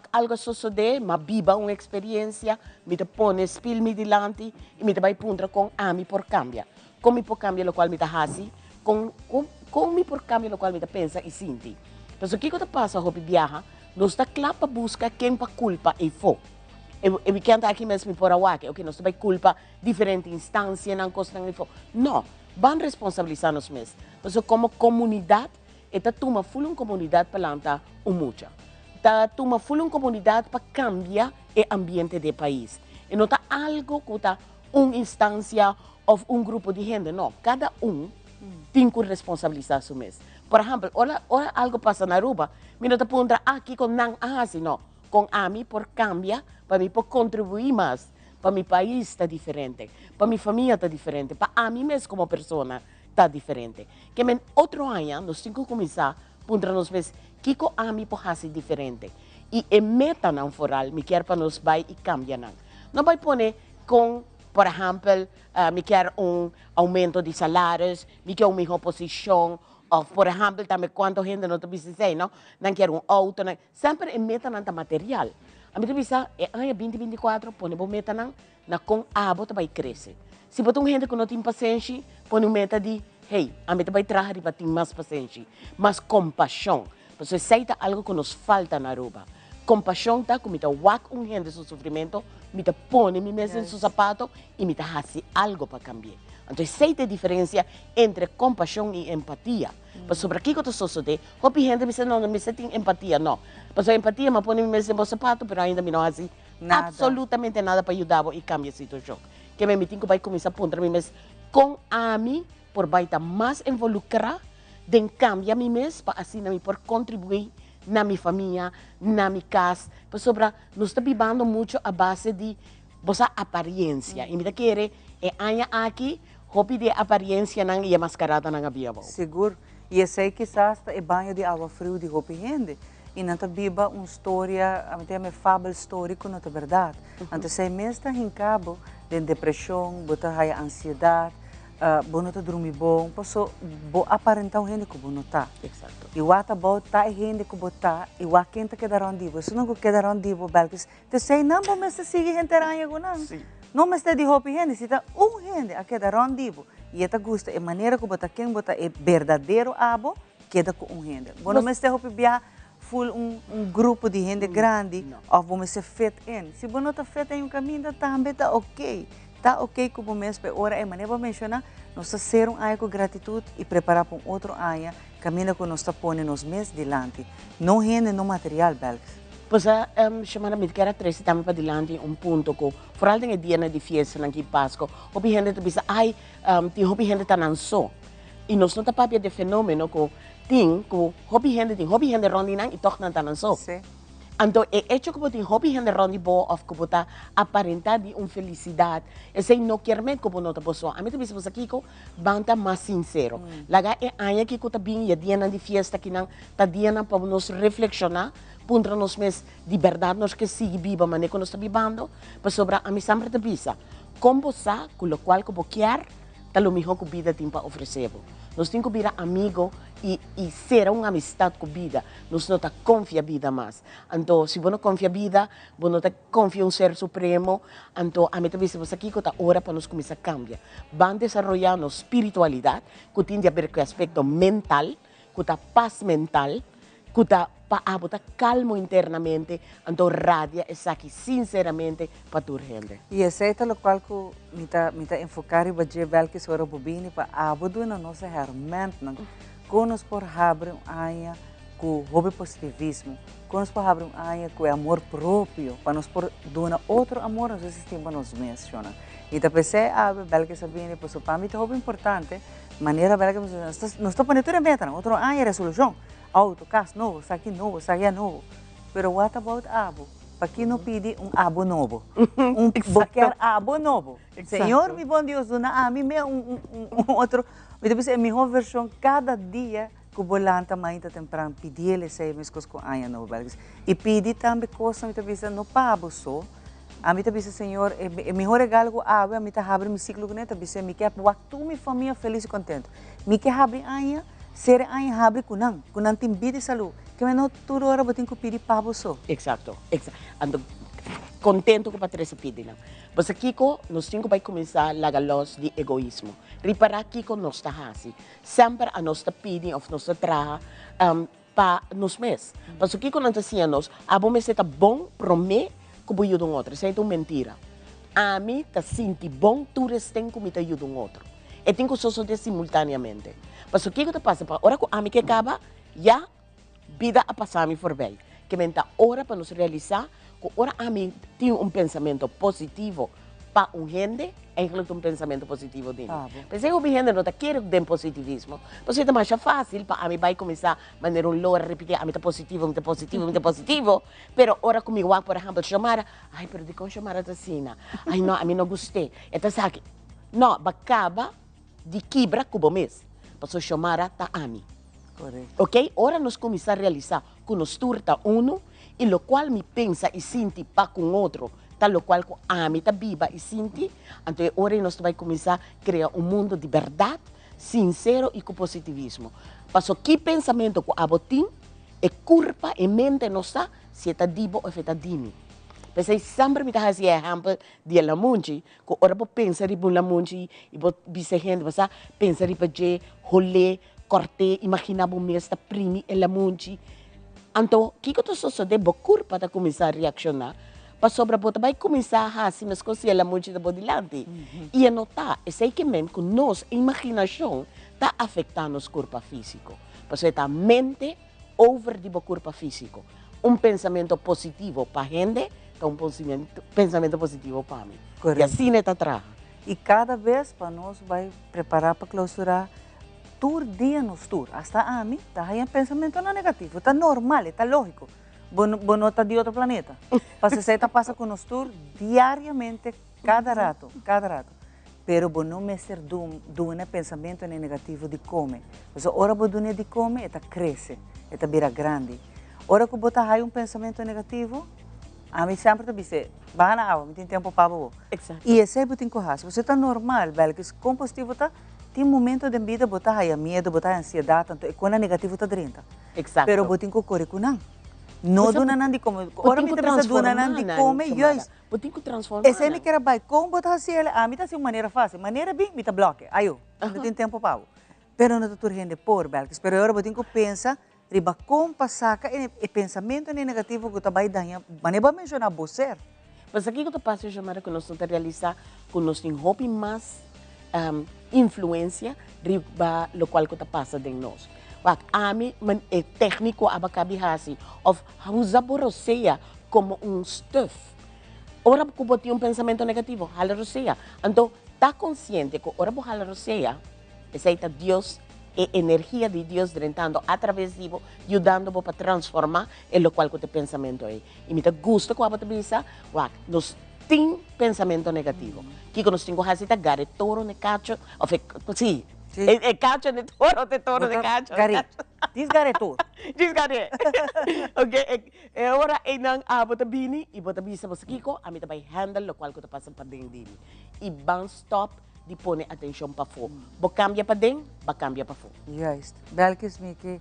algo sucede, mas viva uma experiência, me põe espelho me delante e me vai punta com a mim por cambiar. Como por cambiar o qual me hace, com me por cambiar o qual me pensa e sente. Então, o que passa, Hopi viaja, nós está claro para buscar quem para culpa e for. Eu quero aqui mesmo por awake, ok, nós vai culpa diferente instância, não costa nem for. Não. Van responsabilizar-nos mesmos. Mas como comunidade, está toma full uma comunidade para lançar mucha. Está toma full uma comunidade para cambiar o ambiente do país. E não está algo que está uma instância ou grupo de gente, não. Cada tem que responsabilizar-se mesmo. Por exemplo, ora algo passa na Aruba, me não está pondo aqui com não assim, não. Com a mim por cambiar, para mim por contribuir mais. Para meu país está diferente, para minha família está diferente, para mim mesmo como pessoa está diferente. Que em outro ano, nós temos que começar a perguntar-nos que a mim pode ser diferente. E a meta não foral, me quer para nós vai e cambiar. Não vai pôr com, por exemplo, me quer aumento de salários, me quer uma melhor posição, ou, por exemplo, também quanto gente não precisa, não quer auto, sempre a meta não está material. A mim bisa ano 2024 põe uma meta na com a bota vai crescer. Se botar um gente que não tem paciência, põe uma meta de hey, a meta vai trazer para ter mais paciência, mais compaixão. Porque aceita algo que nos falta na Aruba. Compaixão tá como tá wak gente seu sofrimento, me tá põe me mesmo em seu sapato e me tá faz algo para cambiar. Então aceita a diferença entre compaixão e empatia. Mas sobre aqui que eu estou sucedendo, a gente me diz, não, me tem empatia, não. Mas a empatia me põe mesmo em meu sapato, mas ainda me não faz Nada. absolutamente nada para ajudar e cambiar a situação. Que me metem que vai começar a pontar mas com a mim por vai estar mais involucrar de cambiar mi mes para assim me por contribuir na minha família, na minha casa, para sobra nós está vivendo muito a base de bossa aparência. E me querer é anha aqui, hobby de aparência não e a mascarada não havia. Seguro. E esse aí quizás é banho de água fria de hobby rende. E não está viva uma história, até uma fábula histórica, não é verdade. Então, se mesmo está em cabo de depressão, botar a ansiedade, não está dormir bom, posso aparentar o rende que não está. Exato. E o ata botar o rende que botar, e o quem está quedando ondivo. Se não quedar ondivo, belkis, te sei não, mas se sigue gente aranha com não. Não me está de hobby rende, se está rende a quedar ondivo. E esta gusta, a maneira que botar quem botar é verdadeiro abo, queda com rende. Não me está hobby biar full grupo de gente grande, ou vamos ser feito em. Se você não está feito em caminho, também está ok. Está ok com o mês, mas agora é maneira para mencionar, nós ser ano com gratitude e preparar para outro ano, caminho que nós está pondo nos meses delante. Não rende no material, belgas. Pois chamada-me que era 13 também para delante ponto que, vooral den dia de fiesta aqui Páscoa, hobby gente te bisa, ti hobby gente tá não só. E nós não tá papia de fenômeno que tem que hobby gente rondi nang e toch não só. Então, é hecho que tem hobby gente rondi bo of que botar aparentar de felicidade. Esse não quer mesmo que não tá pessoa. A mim também se você aqui ko banta mais sincero. Laga é anya que tá bem e dia de fiesta que não tá dia para nós reflexionar. Puntra nos mes de verdade nós que sigue viva maneira que nós está vivendo, para sobra a mim sempre te bisa. Como sa, com o qual que você quer, tá o melhor que a vida tem para oferecer. Nós temos que virar amigo e ser uma amistade com a vida. Nós não confia a vida mais. Então, se você não confia a vida, você não confia um ser supremo. Então, a mim também se você aqui que está hora para nós começar a cambiar. Vamos desenvolver nossa espiritualidade, que tem a ver com o aspecto mental, com a paz mental, que está para calmo internamente, então radia essa aqui sinceramente para tu gente. E esse é o qual que me tá enfocar e vai ver que sou bobini para abodo na nossa hermente, não? Conos por abrir aia com hobby positivismo, conos por abrir aia com amor próprio, para nos por doar outro amor no sistema nos menciona. E da PC a ver que sabine por para mim é hobby importante, maneira ver que nós está ponendo tudo em meta, outro aia resolução. Auto, carro novo, saque novo, saque novo. Pero what about abo? Para que não pede abo novo? Qualquer abo novo. Senhor, meu bom Deus, a mim é outro. Mas é a melhor versão cada dia que o volante mais temprano pedir ele sei mais coisas com a novo. E pedir também coisas, me disse no pabo só. A mim disse Senhor, é melhor regalo que abo, a mim abre meu ciclo com ele, disse me quer tu minha família feliz e contente. Me quer abrir aia ser aí abre kunang tem vida e saúde que não tudo hora botem que pedir para você. Exato. Ando contento com a Patrícia pedir não. Mas aqui ko nós temos que começar a lagar los de egoísmo. Reparar aqui ko nós está assim. Sempre a nós está pedindo ou nós está traga para nos mês. Mas aqui ko não está assim nós, a bom mês está bom promê que vou ajudar um outro. Isso é uma mentira. A mim está senti bom tu tem que me ajudar um outro. E tem que suceder simultaneamente. Mas o que passa? Para hora que a mim que acaba, já vida a passar a mim por bem. Que menta hora para nos realizar, que hora a mim tem pensamento positivo para gente, é um pensamento positivo dele. Mas eu gente não quer ter positivismo. Mas é mais fácil para a mim vai começar a maneira a repetir, a mim está positivo, muito positivo, muito positivo. Pero hora comigo, por exemplo, chamar, ai, pero de como chamar assim? Ai, não, a mim não gostei. Então, sabe, não, acaba de quebrar com o mês. Para chamar a ami. Correto. Ok? Ora nós começar a realizar que nós turta uno e lo qual me pensa e sente para com outro, tal lo qual que ami está viva e sente, então ora nós vai começar a criar mundo de verdade, sincero e com positivismo. Passo que pensamento que a botim é culpa e mente nossa se está dibo ou está dimi. Pensei sempre me dá esse exemplo de la munchi, que ora vou pensar em la munchi e vou dizer gente, você pensar em fazer rolê, corte, imaginar o mês da primi e la munchi. Então, o que eu estou só de boa para começar a reaccionar, para sobre a vai começar a fazer as coisas e la munchi da bodilante. E anotar, é sei que mesmo que nossa imaginação está afetando nosso corpo físico. Porque está a mente over de corpo físico. Pensamento positivo para a gente tá pensamento positivo para mim. Correto. E assim está atrás. E cada vez para nós vai preparar para clausurar tour dia nos tour. Hasta a mim, tá aí pensamento não negativo, tá normal, tá lógico. Não tá de outro planeta. Para você passa com nos tour diariamente, cada rato. Pero não me ser do pensamento negativo de comer. Mas ora bo de comer, eta cresce, eta vira grande. Ora que botar aí pensamento negativo, a mim sempre dice, vai na água, não tem tempo para você. Exato. E esse é o corraço. Você está normal, velho, que esse combustível tá tem momento de vida botar aí medo, botar ansiedade, tanto e quando é negativo tá dentro. Exato. Pero botin ko corre com não. Não do nan de comer. Ora me pensa do nan de comer, yois. Botin ko transformar. Esse me quer vai com botar assim, a mim tá assim maneira fácil, maneira bem, me tá bloque. Aí eu, não tem tempo para. Pero não tá turgente por, velho. Pero ora botin ko pensa riba com passaca e pensamento negativo que tá vai dar, maneira mencionar você. Mas aqui que eu passo chamar que nós tentamos realizar com nós em hobby mais influência riba lo qual que passa de nós. A mim é técnico abacabi assim, of usa boroseia como stuff. Ora que botar pensamento negativo, hala roseia. Então, tá consciente que ora que hala roseia, aceita Deus e energia de Deus drenando através de você, ajudando você para transformar em lo qual que o pensamento é. E me gusta que você pensa, nós tem pensamento negativo. Que nós temos que fazer gare toro ne cacho, ou sim, é cacho ne toro ne cacho. Gare, diz gare toro. Diz gare. Ok, é hora e não você bini e você bisa você kiko, a mim vai handle lo qual que passa para dentro dele. E ban stop de pôr atenção para fora. Bo cambia para dentro, ba cambia para fora. Justo. Belkis me que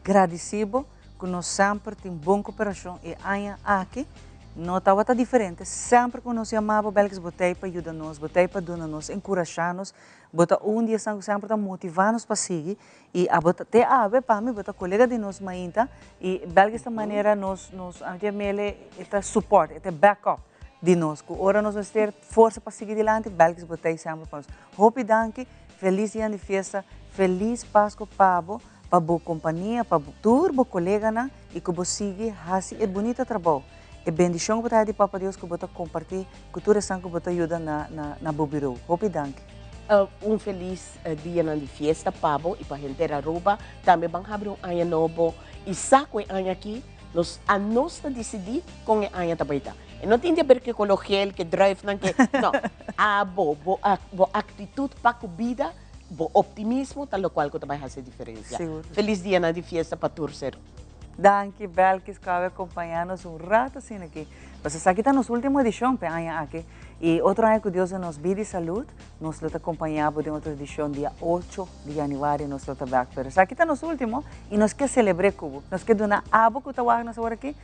agradecido que nós sempre tem boa cooperação e ainda aqui não estava diferente. Sempre que nós chamava Belkis botei para ajudar nós, botei para dar nos, encorajar nos, bota dia sempre para motivar nos para seguir e a bota até a para mim bota colega de nós mainta e Belkis da maneira nos mele está suporte, está backup de nós. Ora nós vamos ter força para seguir adiante, Belkis botei sempre para nós. Hope danke, feliz dia de festa, feliz Páscoa Pabo, para boa companhia, para turbo colega na e que você siga assim é bonito trabalho. É bendição que você de Papa Deus que você compartilha, que tudo isso que você ajuda na Bobiro. Hope danke. Feliz dia de festa Pabo e para a gente Aruba, também vamos abrir ano novo e saco ano aqui, nós a nós decidir com o ano também. Não tem a ver com o gel que drive, não. A boa atitude para a vida, o optimismo, tal qual que vai fazer diferença. Feliz dia de festa para todos. Danke, Belkis, que vai acompanhar-nos rato assim aqui. Mas aqui está nossa última edição, aqui. E outro ano que Deus nos vida e saúde, nós vamos acompanhar de outra edição, dia 8 de janeiro, nós vamos estar aqui. Mas aqui está nosso último e nós queremos celebrar Cuba. Nós queremos dar abo que está aqui,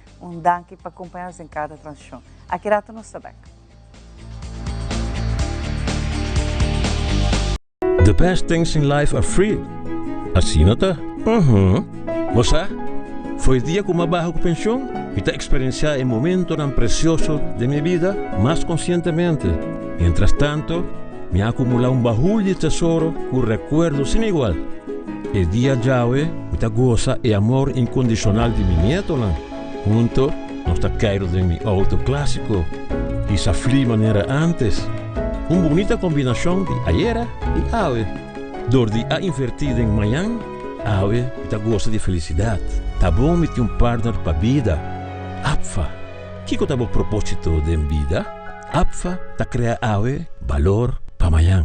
danke para acompanhar-nos em cada transição. Aqui rato nós estamos aqui. The best things in life are free. Assim não tá? Moça? Foi dia que me bajo com pensão e te experienciar o momento tan precioso de minha vida mais conscientemente. Mientras tanto, me acumula baúl de tesouro com recuerdos sem igual. E dia Yahweh me goza e amor incondicional de mi nieto. Junto, nós tá caído de mi auto clássico e safli maneira antes. Uma bonita combinação de ayer e ave. Door die a invertida em manhã, ave me goza de felicidade. Tá bom me ter partner para vida. APFA. Que tá bom propósito de vida? APFA tá crea ave valor para amanhã.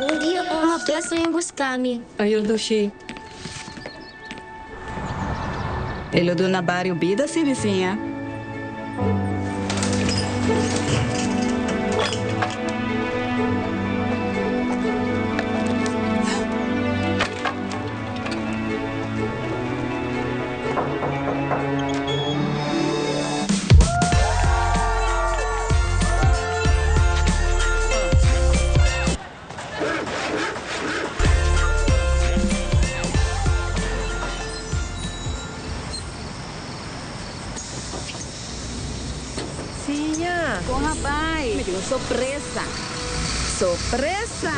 Um dia uma pessoa ia buscar-me. Aí eu deixei. Ele do na barrio bida se vizinha. vizinha. Com rapaz. Me deu uma surpresa. Surpresa!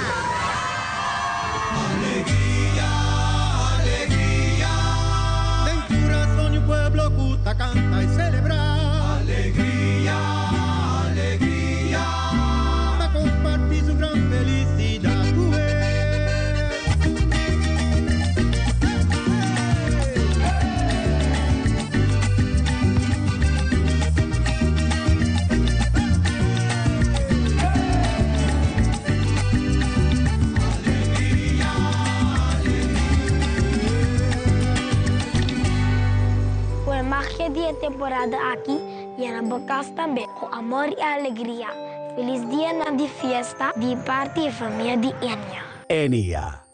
Dentro sonho pueblo cuta canta y celebra. Alegría, alegría. Para compartir su gran felicidad. Tú Magia dia temporada aqui e na Bocas também, com amor e alegria. Feliz dia na de festa, de parte e família de Enya. Enya.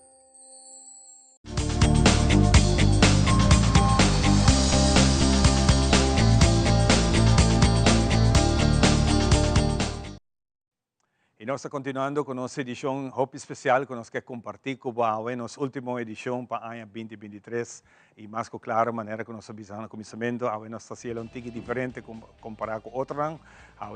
E nós estamos continuando com nossa edição Hope Especial, que nós queremos compartilhar com você, nossa última edição para o ano 2023. E mais claro, a maneira que nós avisamos no começamento, nós estamos fazendo um tique diferente comparado com outro ano.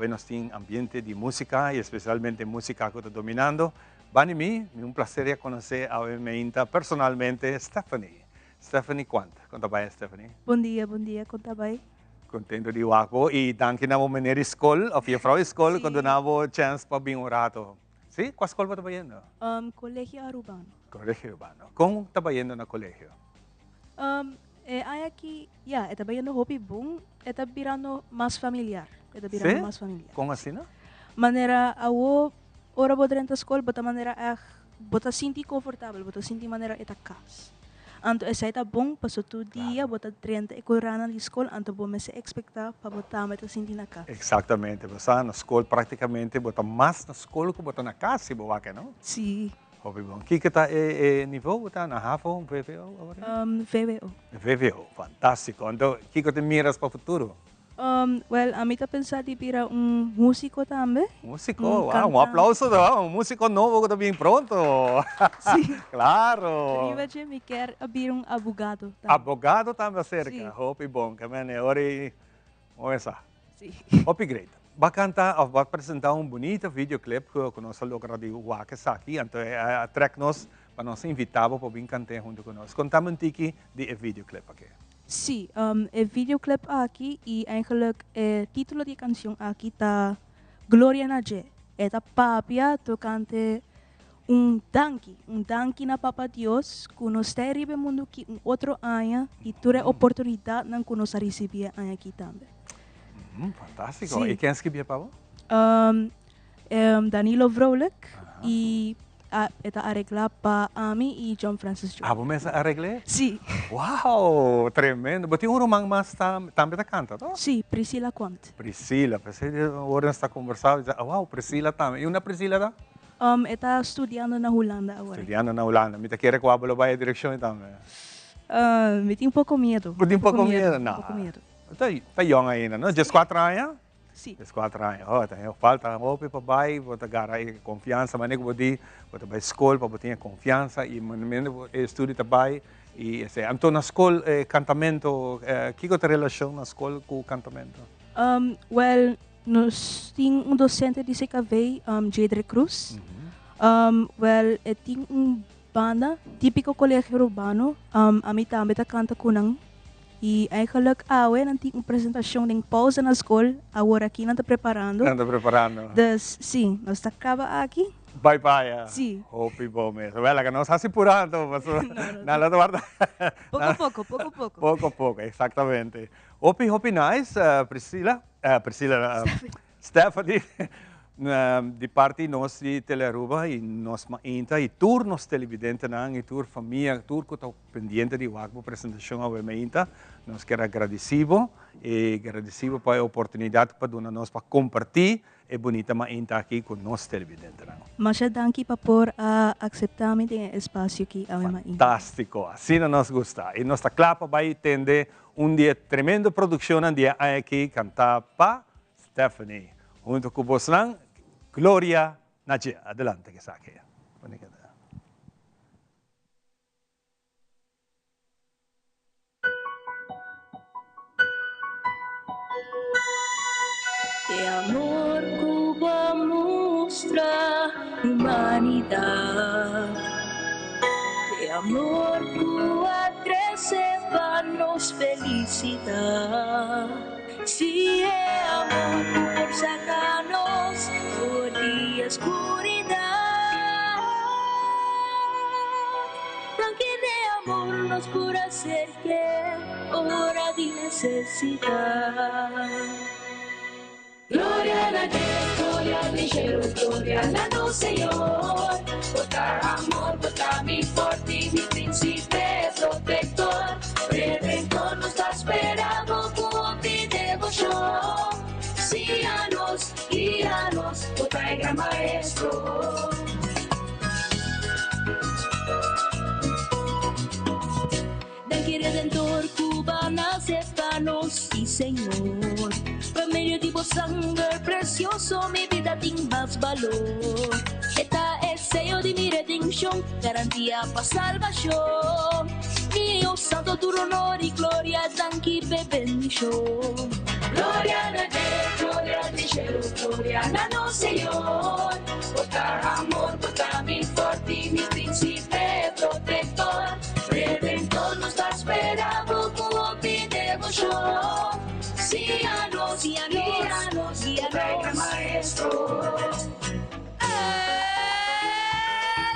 Nós temos ambiente de música, e especialmente música que está dominando. Para mim, é um prazer conhecer a minha personalmente, Stephanie. Stephanie, conta bem, Stephanie? Bom dia, conta bem. Contento di wako e danke na mo meneri school of your frau school quando na mo chance pa bing orato. Si, qual school ba tabayendo? Colegio Arubano. Colegio Urbano. Kung tabayendo na colegio? Ay aqui, tabayendo hopi bom, eta birano mais familiar. Eta birano Si? mais familiar. Kung asino? Maneira awo ora bo drenta school, bota maneira bota sinti confortável, bota sinti maneira eta cas. Anto essa está bom, passou todo dia, bota 30 e corrana na escola, anto bom me se expecta para botar me sentir na casa. Exatamente. Basta na school praticamente bota mais na school que bota na casa, se boa que não? Sim. Hopi bom. Kika ta nível bota na HAFO, VVO? VWO. VVO, fantástico. Então, kika te miras para o futuro? Well, a mim tá pensar de virar músico também. Músico, um aplauso, um músico novo que está bem pronto. Sim. Claro. Eu me quer abrir advogado. Abogado também cerca. Hope bom, que é hora vamos essa. Sim. Hope great. Vai cantar, vai apresentar bonito videoclip que nós logra de Wakas aqui, então track-nos para nós invitar para vir cantar junto conosco. Contamos um tique de videoclip aqui. Sim, o videoclip aqui e eigenlijk o título da canção aqui tá Gloria na Je. Eta papia tocante danki na Papa Deus, que nos está arriba mundo que outro ano e toda oportunidade não que nós receber aqui também. Fantástico. Sim. E quem escreveu para você? Danilo Vrolijk e eta arreglar para Ami e John Francis Jones. Você arreglou? Sim. Uau, tremendo. Você tem um romance mas também canta, não? Sim, Priscila Conte. Priscila, agora está conversando, uau, Priscila também. E uma Priscila da? Está estudando na Holanda agora. Estudando na Holanda. Me quer que eu vá a direção também. Me tem um pouco medo. Tem um pouco medo? Não. Um pouco medo. Está young ainda, não? 14 anos? Sim. 14 anos. Falta roupa para baixo, para ganhar confiança, mas não pode para a escola, para ter confiança e estudo também. E então na escola cantamento, que é a relação na escola com o cantamento? Well, nós temos docente de CKV, Jadre Cruz. Well, tem banda típico colégio urbano, a mim também canta kunang. E eigenlijk nanti uma apresentação de pausa na escola, agora aqui não está preparando. Está preparando. Dus, sim, nós está acaba aqui. Bye-bye. Sim. Hope bom mesmo. Vela que nós estamos apurando, mas nada guarda. Pouco a pouco, exatamente. Hope nice, Priscila, Stephanie. De parte nós de Teleruba e nós mainta e tour nos televidentes e tour família, tour que está pendente de uma apresentação ao mainta, nós queremos agradecido e agradecido pela oportunidade para nós para compartilhar e bonita mainta aqui com nós televidentes. Mas danke por aceitar o espaço aqui ao mainta. Fantástico, assim nós gosta e nós está claro para entender dia tremendo produção dia aqui cantar para Stephanie. Junto com você, Gloria Naje. Adelante, que saque. De amor Cuba muestra humanidad. De amor Cuba sepanos felicidad. Si es amor por sacarnos por la oscuridad. Porque de amor nos por hacer que hora de necesidad. Gloria a la gloria al cielo, gloria a nuestro Señor. Votar amor, votar mi forte, mi príncipe protector. Redentor nos está esperando con mi devoción. Síganos, guíanos, votar el gran maestro. Del Redentor cubana, sepanos y Señor. Por medio de vos sangre precioso, mi vida tiene más valor. Esta es sello de mi redención, garantía para salvación. Dios santo, tu honor y gloria, danki bendición. Gloria a Dios, gloria al cielo, gloria a nuestro Señor. Votar amor, votar mi forte, mi príncipe protector. Redentor nos está esperando con mi devoción. Síganos, guíanos, guíanos, maestro.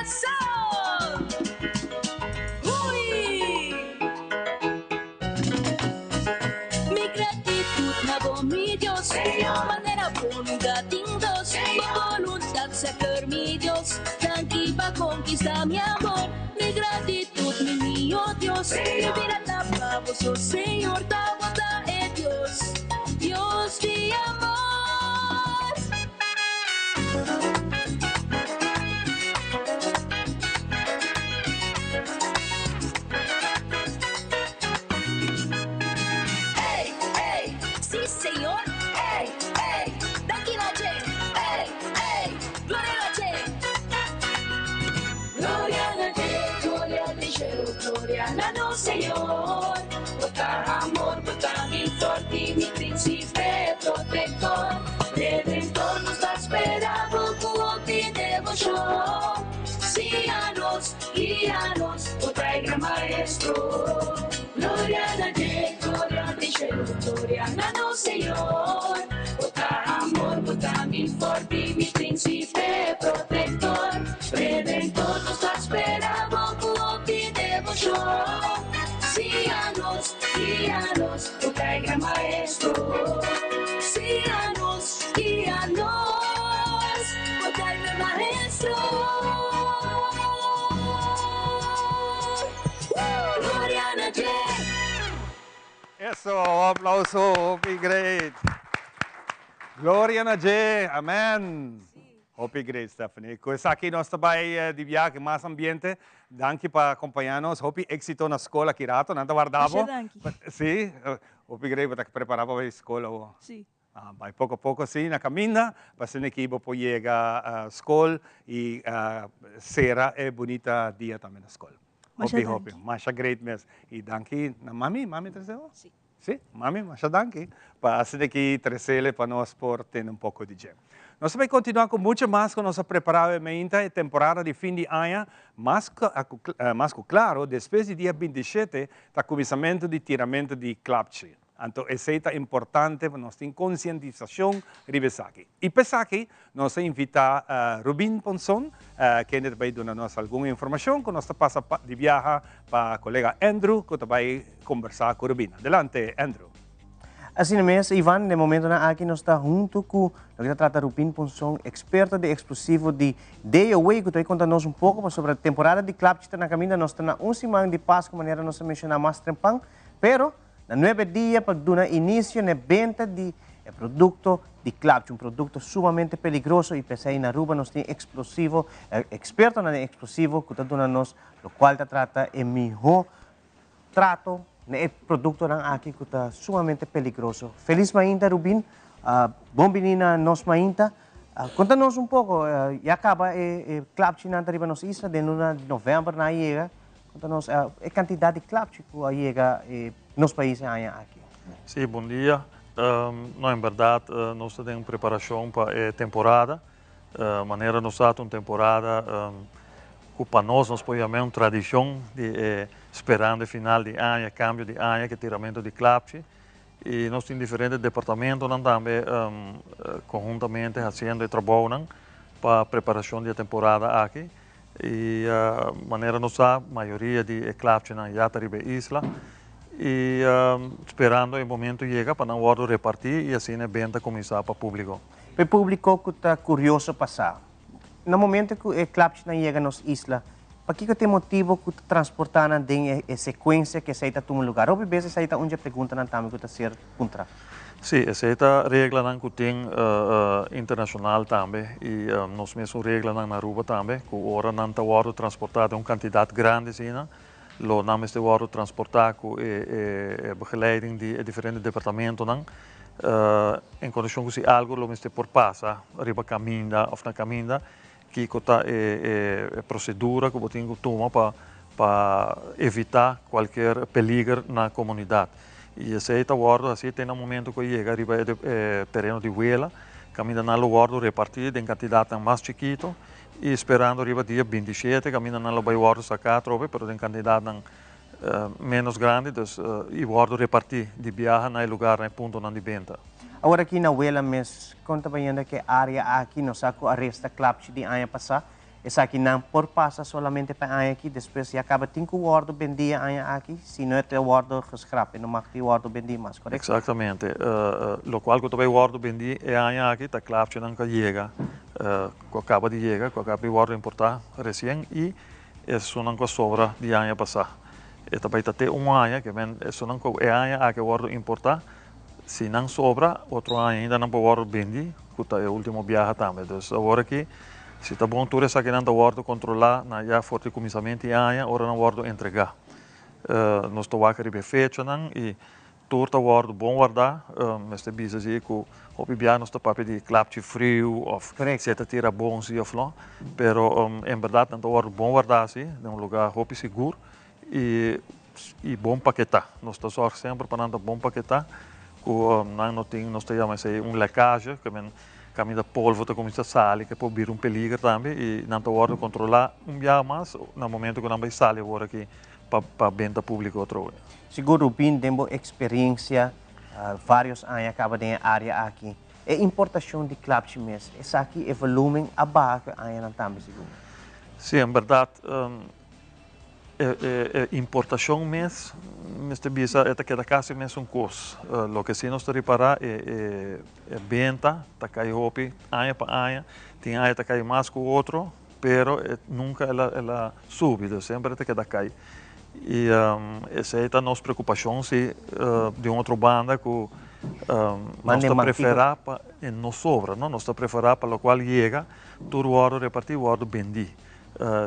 ¡Eso! ¡Uy! Mi gratitud, nabo mi Dios, Señor, manera bonga tindos, mi voluntad sacar mi Dios, tranqui pa conquistar mi amor, mi gratitud, mi mío Dios, mi vida tapa vos, oh Señor, tabota es Dios, Dios de amor. Hey, hey, sí Señor, hey, hey, tranquila che, hey, hey, gloria a che. Gloria a che, gloria al cielo, gloria a nuestro Señor. Votar amor, votar mi forte, mi príncipe protector. Redentor nos está esperando con mi devoción. Síganos, guíanos, votar el gran maestro. Gloria a Dios, gloria al cielo, gloria a nuestro Señor. Votar amor, votar mi forte, mi príncipe protector. Redentor nos está esperando con mi devoción. Síganos, guíanos, votar el gran maestro. Síganos, guíanos, votar el gran maestro. Gloria a Dios. Eso, aplauso, Hopi Great. Gloria a Dios, amen. Hopi Great, Stephanie. Coisa aqui nós também de viagem mais ambiente. Danke para acompanhar-nos. Hopi éxito na escola aqui rato, nada guardavo. Sim, Hopi Great, para preparar para a escola. Sim. Vai pouco a pouco, sim, na caminha, para a equipe pode chegar à escola e será bonita dia também na escola. Hopi, Masha Great mesmo. E danke na mami trazeu? Sim. Sim, mami, Masha danke. Para a equipe trazer para nós por ter pouco de tempo. Nós vamos continuar com muito mais com nossa preparamento e temporada de fim de ano, mas claro, depois do dia 27, está o começamento de tiramento de clapche. Então, isso é importante para nós ter conscientização de aqui. E para aqui, nós invitamos Rubin Ponson, que vai dar-nos alguma informação, que nós passa de viagem para o colega Andrew, que vai conversar com Rubin. Adelante, Andrew. Assim mesmo, Ivan, no momento aqui nós estamos junto com o que trata Rubin Ponson, experto de explosivo de DIY, que vai contar-nos pouco sobre a temporada de clapche na caminha. Nós estamos na semana de Páscoa, maneira nós mencionar mais trempang, pero na 9 dias para dar início na venda de produto de clapche, produto sumamente peligroso e pensei na Aruba nós temos explosivo, experto na explosivo, que está dando-nos, o qual trata o melhor trato no produto aqui que está sumamente peligroso. Feliz Mainta, Rubin. Bom menina nos Mainta. Conta-nos pouco, já acaba o clapche na arriba nos isla, de novembro na chega. Conta-nos a quantidade de clapche que chega nos países aqui. Sí, buen día. Não, em verdade, nós temos preparação para a temporada. Maneira nós temos uma temporada que para nós põe uma tradição de esperando o final de ano, cambio de ano, que tiramento de clapche. E nós temos diferentes departamentos também conjuntamente fazendo trabalho para a preparação da temporada aqui. E maneira nós a maioria de clapche já está na isla. E esperando o momento chega para não hora repartir e assim a venda começar para o público. Para o público que está curioso passar, no momento que o clapche chega nas islas, para que tem motivo que transportar na sequência que sai para um lugar? Ou vezes sai onde pergunta na também que está ser contra? Sim, essa é a regra que tem internacional também e nós mesmos regra na Aruba também, que ora não está hora transportar uma quantidade grande assim, lo nome de hora transportar com a begeleiding de diferentes departamentos em condição que se algo lo mesmo por passa, arriba caminda ou na caminda, que está a procedura que tem que tomar para evitar qualquer perigo na comunidade. E esse é o guardo, assim, tem um momento que chega arriba o terreno de Huela, caminha no guardo repartido em quantidade mais chiquito, e esperando arriba dia 27, caminha no guardo sacar, mas em quantidade menos grande, então o guardo repartido de viagem no lugar, no ponto de venda. Agora aqui na Huela mesmo, conta bem que a área aqui não sabe arresta clapche de ano passado, essa aqui não por passa somente para ano aqui, depois se acaba 5 guardo vendia ano aqui, se não é o guardo scrap, não mag o guardo vendia mais, correto? Exatamente, lo qual que o guardo vendia é ano aqui, a clapche não chega, que acaba de chegar, que acaba de guardo importar recém e isso não sobra de ano passado. E também tem ano que isso não é ano que guardo importar. Se não sobra, outro ano ainda não pode vender, que é o último viagem também. Então, agora que se está bom, tudo isso aqui não pode controlar, já forte começamento de ano, agora não pode entregar. Nós estamos aqui fecha e tudo está bom guardar, mas é bisa assim que o viagem nós está de clapche frio, ou se está tira bom se ou não, pero em verdade não está bom guardar assim, num lugar roupa seguro e bom paquetar. Nós estamos sempre para não bom paquetar. Não tem lecagem, que caminha polvo, que começa a sair, que pode vir perigo também, e não está hora de controlar dia mais, no momento que não vai sair agora aqui para a venda pública outra vez. Seguro, bem, temos experiência, vários anos acaba de área aqui. A importação de clapche mesmo, essa aqui é volume abaixo ainda também, seguro? Sim, em verdade, importação mesmo, nesta bisa é que quase mesmo custo. O que se nós reparar é venda, tá cai hopi, ano para ano, tem ano que cai mais que o outro, pero nunca ela sube, sempre é que cai. E essa é a nossa preocupação se de outra banda que nós está preferar para não sobra, não nós está preferar para o qual chega, tudo hora repartir, hora vender.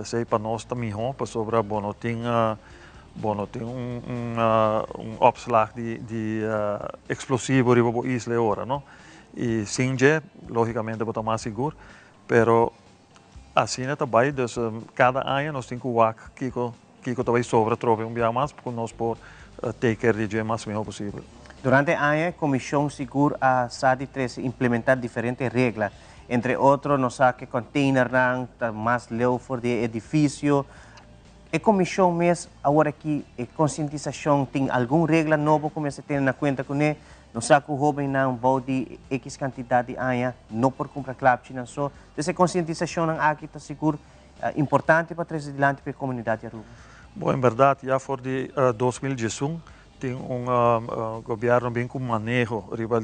Sei para nós também para sobrar bom tem opslag de explosivo riba bo isla ora, não? E sim logicamente botar mais seguro, pero assim também dus cada ano nós temos que também sobra trove dia mais porque nós por take care de mais melhor possível. Durante o ano a Comissão Seguro a SADI-3 implementar diferentes regras. Entre outros, nós sabemos que container mais leu for de edifício. A comissão mesmo, agora aqui, a conscientização, tem alguma regra nova que você tem na conta com ele? Nós sabemos que o jovem não vai de X quantidade de anos, não por comprar clapche, não só. Essa conscientização aqui está seguro importante para trazer adiante para a comunidade Aruba. Bom, em verdade, já for de 2018, tem governo bem com manejo riba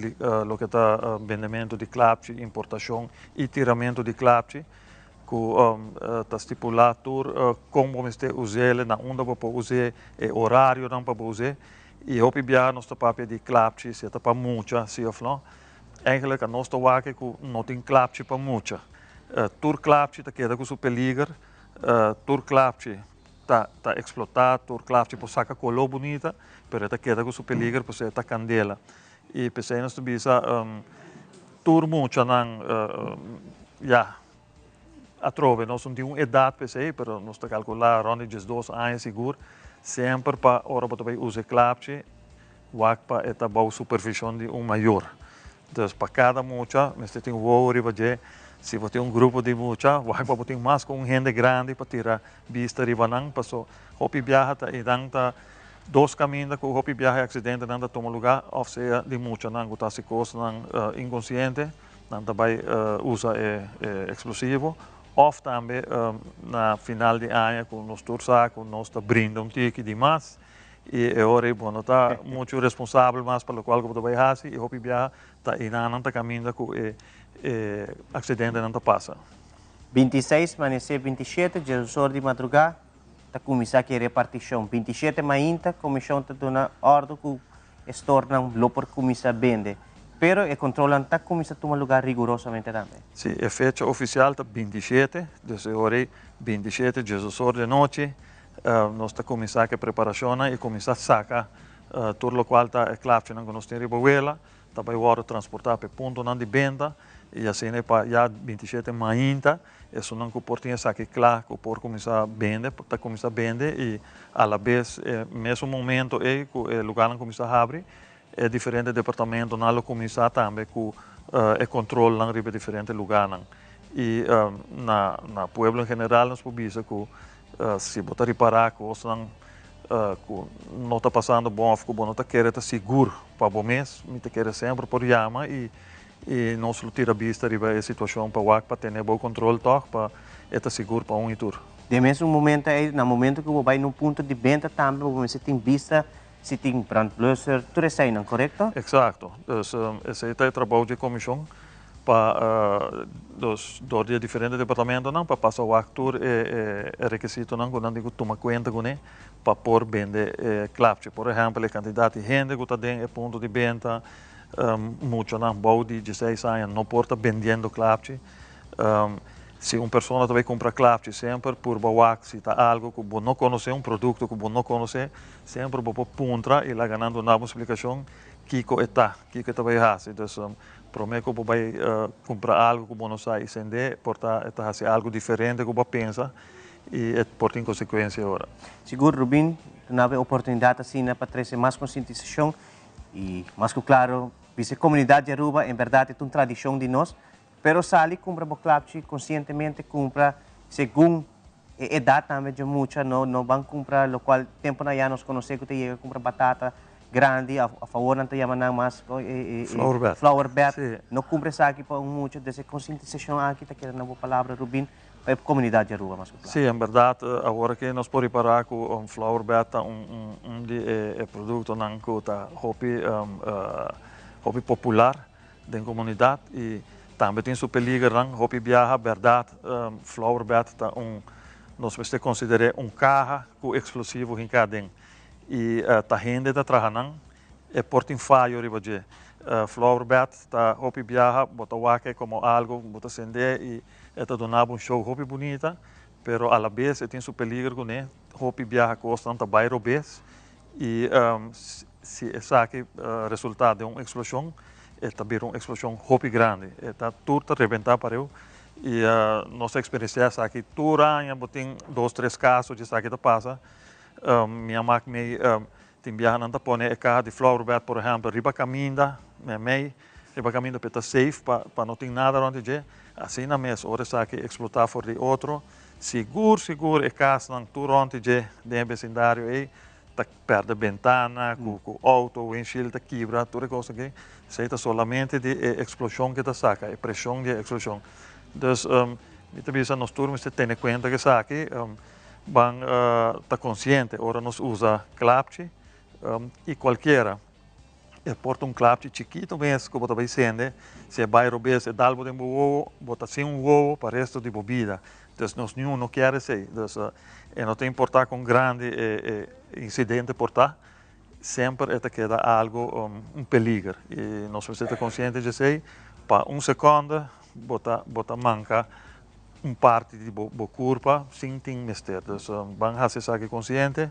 lo que está vendimento de clapche, importação e tiramento de clapche, que está estipulado como você usa, na onde você pode usar, horário não pode usar, e o pibiar nós está de clapche, se está para muita, se ou não, eigenlijk nós está aqui que não tem clapche para muita. Tur clapche está queda com o perigo, tur clapche está explotado, tur clapche por saca color bonita, pero esta queda com o perigo por ser esta candela. E pensei nós bisa tur mucha não já a trove nós não temos idade pensei, pero nós está calcular onde 2 anos seguro, sempre para hora para usar clapche wakpa eta boa supervisão de maior. Dus para cada mucha, você tem riba de, se você tem grupo de mucha, wakpa tem mais com gente grande para tirar vista riba nang, passou, hopi viaja ta e danta dois caminhos com hopi viaja acidente nanda toma lugar, ou seja, de mucha nang uta se costa nang inconsciente, nanda vai usa explosivo, ou também na final de ano com nós tursa, com nós brinda tiki de mais. E ora bueno tá muito responsável mas pelo qual que vai fazer e hopi viaja tá inanang tá caminho com acidente não tá passa. 26 amanhecer 27 Jesus de madrugada tá começar que repartição 27 mainta comissão tá dando ordem que estornam lopor começar vende pero e controlan tá começar tomar lugar rigorosamente também. Sim, a fecha oficial tá 27 desde ora 27 Jesus de noite. Nós está começando a preparação e começar a sacar tudo o qual está claro que nós temos ribuela, está para o transportar para ponto de venda e assim é para já 27 mainta, isso não comporta isso aqui claro que por começar a vender, está começar a vender e a la vez mesmo momento é que o lugar não começa a abrir, é diferente departamento não começar também com o controle não ribe diferente lugar e na pueblo em geral nós podemos que se botar reparar que você não está passando bom, que não está querendo seguro para o mês, me quer sempre por chama e não se tira vista de a situação para ter bom controle para estar seguro para e tudo. De mesmo momento aí, no momento que você vai no ponto de venda também, você tem vista se tem brandblusser, tudo isso aí, não correto? Exato. Esse é o trabalho de comissão para dos diferentes departamentos não para passar o actor é requisito não quando digo tomar conta com ele para por vender clapche por exemplo o candidato de gente que está dentro ponto de venda muito não bom de 16 anos não porta vendendo clapche se uma pessoa também compra clapche sempre por bawac se está algo que não conhece produto que não conhece sempre por puntra e lá ganhando uma explicação que está vai fazer então prometo que vai comprar algo que você não sabe entender, portanto, é algo diferente que você pensa e é por em consequência agora. Seguro, Rubin, não há oportunidade assim para trazer mais conscientização e, mais que claro, a comunidade de Aruba, em verdade, é uma tradição de nós, mas sali compra o clapche conscientemente, compra segundo a idade também de muita, não vão comprar, o qual tempo na já nós conhecemos que chega compra batata grande, a favor não tem mais flower bed, não cumpre isso aqui para muito dessa conscientização aqui, está querendo uma palavra, Rubin, para a comunidade de Aruba, mais claro. Sim, em verdade, agora que nós podemos reparar que flower bed é produto que está hobby popular da comunidade e também tem super liga, hobby viaja, verdade, flower bed está nós vamos considerar carro com explosivo em cada e tá gente da trabalhando é portinfalho riba de flower bed tá hopi viaja bota wake como algo bota acender e tá donava show hopi bonita pero a la vez tem su peligro com né hopi viaja costa tá bairro vez e se essa aqui resultado de uma explosão é também uma explosão hopi grande tá tudo rebentar para eu e nossa experiência aqui tudo ano botem 2, 3 casos de isso aqui tá passa minha máquina tem viajando para pôr carro de flower bed, por exemplo, riba caminho, riba caminho para estar safe, para não ter nada onde ir. Assim na mesa, hora está que explotar for de outro, seguro, e casa não tudo onde ir, dentro do vecindário aí, tá perto da ventana, com auto, o windshield tá quebra, tudo coisa que seita solamente de explosão que tá saca, a pressão de explosão. Então, talvez nós turmos se tenha conta que isso aqui van tá consciente, ora nós usa clapche e qualquer porta clapche chiquito mesmo que você vai acender, se vai roubar se dá algo de ovo, bota sem ovo para o resto de bebida. Então nós não quer isso, então não tem importar com grande incidente portar, sempre é queda algo peligro e nós precisamos estar conscientes de isso, para segundo bota manca parte de boa curva sem ter mistério. Então, vamos fazer aqui consciente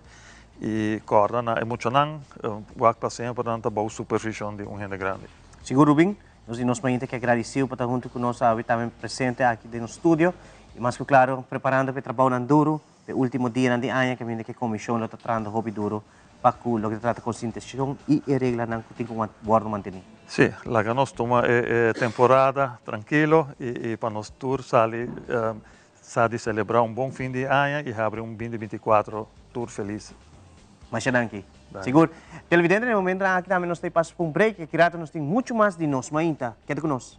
e corda na emocionante, o sempre na boa supervisão de gente grande. Seguro, Rubin, nós que agradecemos por estar junto conosco também presente aqui no estúdio e mais que claro, preparando para o trabalho duro, o último dia de ano que a comissão está trazendo hobby duro para lo que trata conscientización y reglas que tengo guardo mantener. Sí, la que nos toma temporada tranquilo y para nos tour sale celebrar un buen fin de año y abre un 2024 tour feliz. Machananki. Seguro. Televidente, no momento aqui também nós temos para um break, que rato nós temos muito mais de nós, mainta. Quer conosco?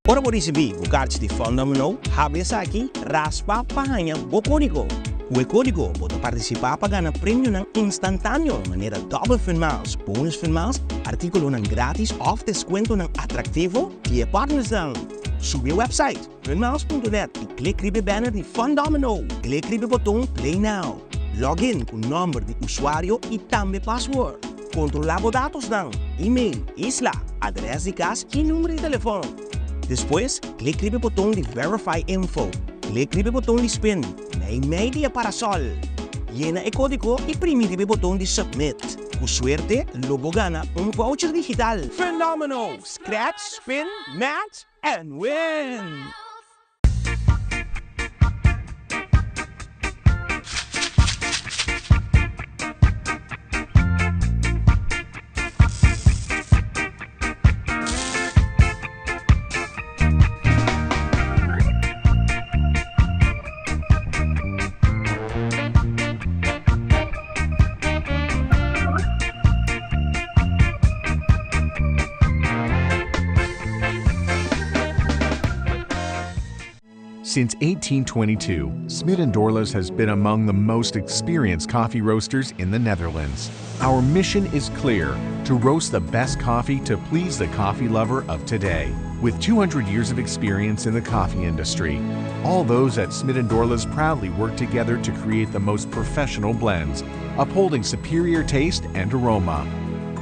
Ora por receber o card de Fundamental, habla aqui, raspa, pahanha, o código. O código pode participar para ganhar prêmio instantâneo, maneira double finals, bonus finals, artículo grátis ou desconto atrativo e partners dan. Sube o website funmiles.net e clique no banner de Fundamental. Clique no botão Play Now. Login com o número de usuário e também password. Controlar os dados dan, e-mail, isla, adresse de casa e número de telefone. Depois, clique no botão de Verify Info. Clique no botão de Spin, na media para sol. Llena o código e prime o botão de Submit. Com suerte, logo gana voucher digital. Phenomenal! Scratch, spin, match, and win! Since 1822, Smit & Dorlas has been among the most experienced coffee roasters in the Netherlands. Our mission is clear: to roast the best coffee to please the coffee lover of today. With 200 years of experience in the coffee industry, all those at Smit & Dorlas proudly work together to create the most professional blends, upholding superior taste and aroma.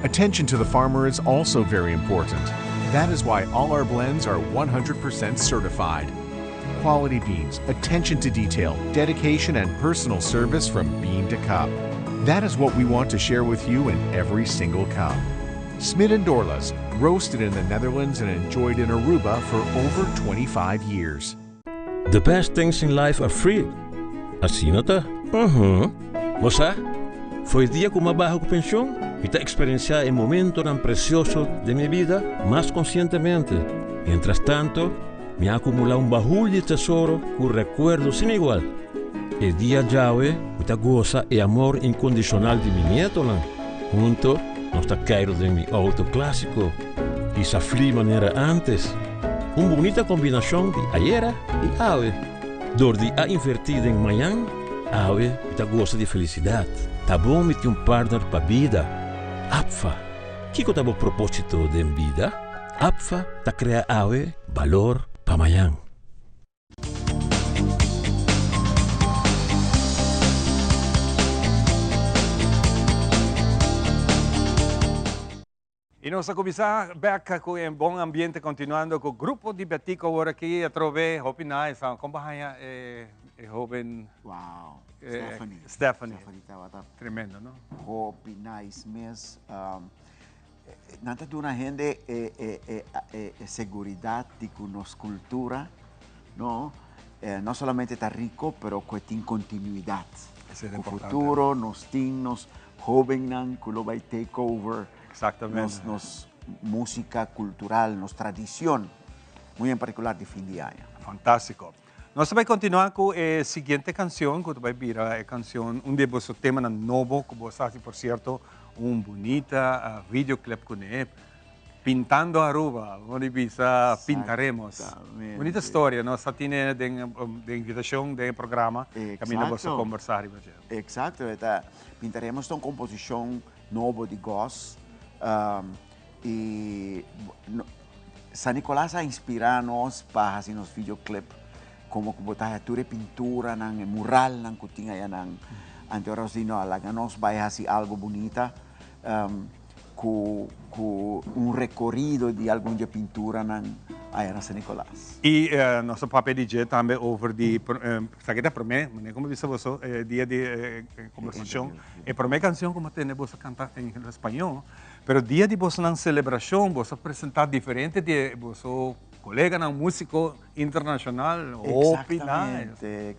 Attention to the farmer is also very important. That is why all our blends are 100% certified. Quality beans, attention to detail, dedication, and personal service from bean to cup. That is what we want to share with you in every single cup. Smit & Dorlas, roasted in the Netherlands and enjoyed in Aruba for over 25 years. The best things in life are free. Assim não tá? Você? Foi dia com uma baixa pensão e está experienciando o momento tão precioso de minha vida mais conscientemente. Mientras tanto, me acumula un baúl de tesoro con recuerdos sin igual. El día llave, me goza el amor incondicional de mi nieto. Junto, nos está caído de mi auto clásico. Y esa fría manera antes. Una bonita combinación de ayer y ave. Door die a invertir en mañana, ave, me goza de felicidad. Tá bom me ter un partner pa vida. Apfa, ¿qué tá bom propósito de vida? Apfa, ta crea ave, valor, Pamayang. E nós começar back com um bom ambiente, continuando com o grupo de Betico agora aqui, a trove, hope nice, como bahaya, jovem. Wow, Stephanie estava tremendo, não? Hope nice mesmo. Nada de una gente seguridad de nuestra cultura, ¿no? No solamente está rico, pero que tiene continuidad. El futuro, nos jóvenes, que lo va a take over. Exactamente. Nos música cultural, nos tradición, muy en particular de fin de año. Fantástico. Nós vamos continuar com a seguinte canção, que vai virar a canção, de vossos temas novo, que você, por certo, bonita videoclip com ele, Pintando Aruba, onde bisa pintaremos. Bonita história, nós temos de invitação de programa, que vamos conversar. Exato, pintaremos uma composição nova de Goss, e San Nicolás a inspirar-nos para fazer nos videoclip, como botar tudo pintura, mural, que tinha aí, ante horas de nós vai fazer algo bonita, com recorrido de alguma pintura aí na San Nicolás. E nosso papel DJ também over de saqueta para mim, como disse você, dia de conversação, e para mim canção como tem você cantar em espanhol, pero dia de você na celebração, você apresentar diferente de você colega na músico internacional, Exatamente.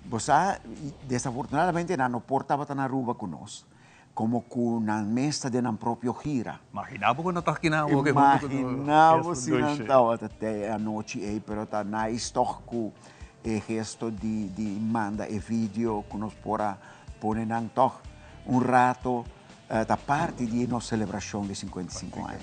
Bosa, desafortunadamente, no portaba tan Aruba con nos, como con una mesta de una propria gira. Imaginavo que não está aqui na rua. Imaginavo se não estava até a noite, pero tá nice toch com gesto de manda e vídeo que nos pora poner toch rato da parte de nossa celebração de 55 anos.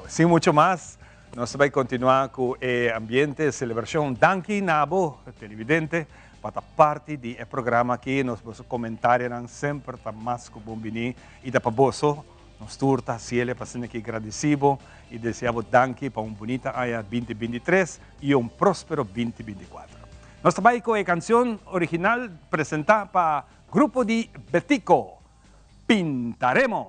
Sem muito mais, nós vamos continuar com o ambiente de celebração. Danke, Nabo, televidente, para parte do programa aqui. Nós vamos comentar sempre mais com o Bombini e da Paboso. Nós turta, cielo, passando aqui agradecido e desejamos danke para bonita aya 2023 e próspero 2024. Nós também com a canção original apresentada para o grupo de Betico, Pintaremos.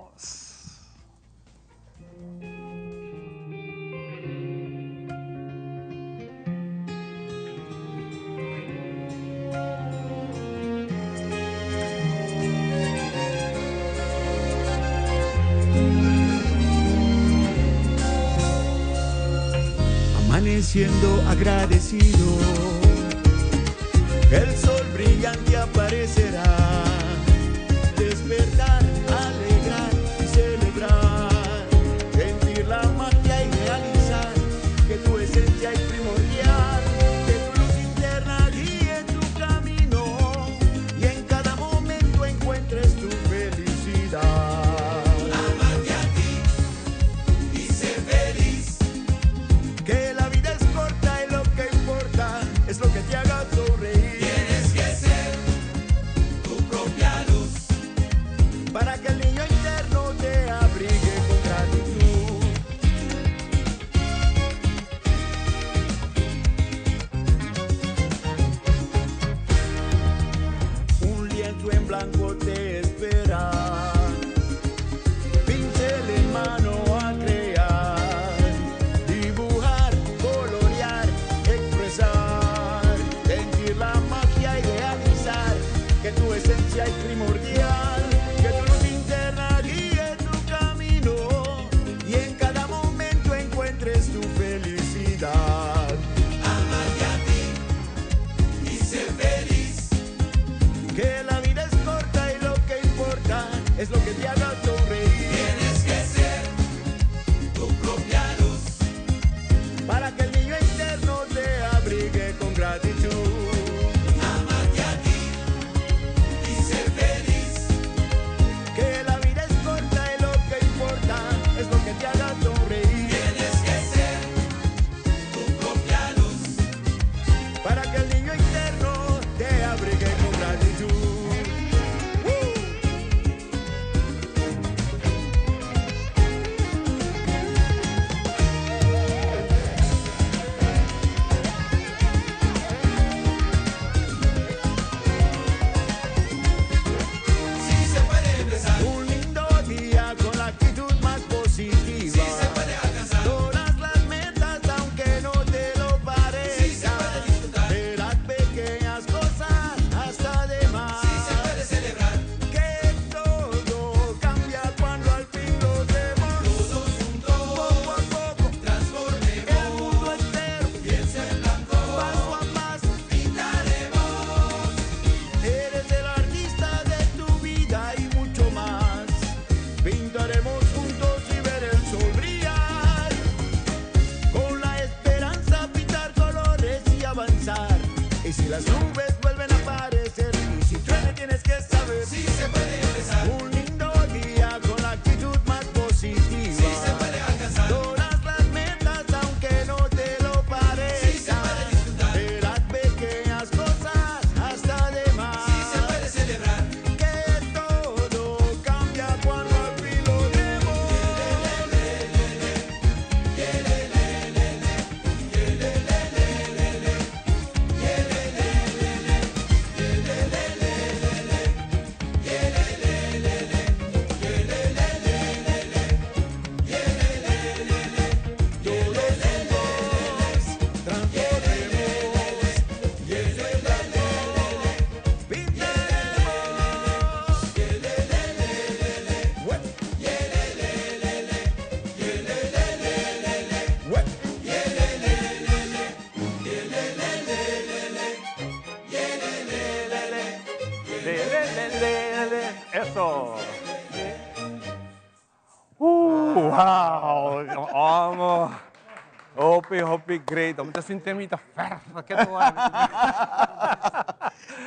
Amaneciendo agradecido, el sol brillante aparecerá. Despertar, alegrar y celebrar, sentir la magia y realizar que tu esencia es primordial, que tu luz interna guíe tu camino y en cada momento encuentres tu felicidad. Amarte a ti y ser feliz, que la vida es corta y lo que importa es lo que te haga sonreír. Tienes que ser tu propia luz para que el niño interno te abrigue con gratitud. Un lienzo en blanco te espera, pincel en mano a crear, dibujar, colorear, expresar, sentir la magia y realizar que tu esencia es primordial, que tu luz interna guíe tu camino y en cada momento encuentres tu felicidad. Amarte a ti y ser feliz, que la vida es corta y lo que importa es lo que te haga sonreír. Tienes que ser tu propia luz para que el niño interno te abrigue con gratitud. Amarte a ti y ser feliz, que la vida es corta y lo que importa es lo que te haga sonreír. Tienes que ser tu propia luz para que el niño interno te abrigue con gratitud. Sí se puede empezar un lindo día con la actitud más positiva. Sí se puede alcanzar todas las metas aunque no te lo parezca. Sí se puede disfrutar de las pequeñas cosas hasta de más. Sí se puede celebrar que todo cambia cuando al fin lo demos. Todos juntos, poco a poco, transformemos el mundo entero. Piensa en blanco, paso a paso, pintaremos. Eres el artista de tu vida y mucho más. Pintaremos juntos y ver el sol brillar. Con la esperanza pintar colores y avanzar. Y si las nubes vuelven a aparecer y si truene tienes que saber. Sí se puede empezar un lindo día con la actitud más positiva. Sí se puede alcanzar todas las metas aunque no te lo parezca. Sí se puede disfrutar de las pequeñas cosas hasta de más. Sí se puede celebrar que todo cambia cuando al fin lo demos. sucede eso. Wow! Amo. Hopi, great. Vamos a sentir mi ferro. ¿Qué tú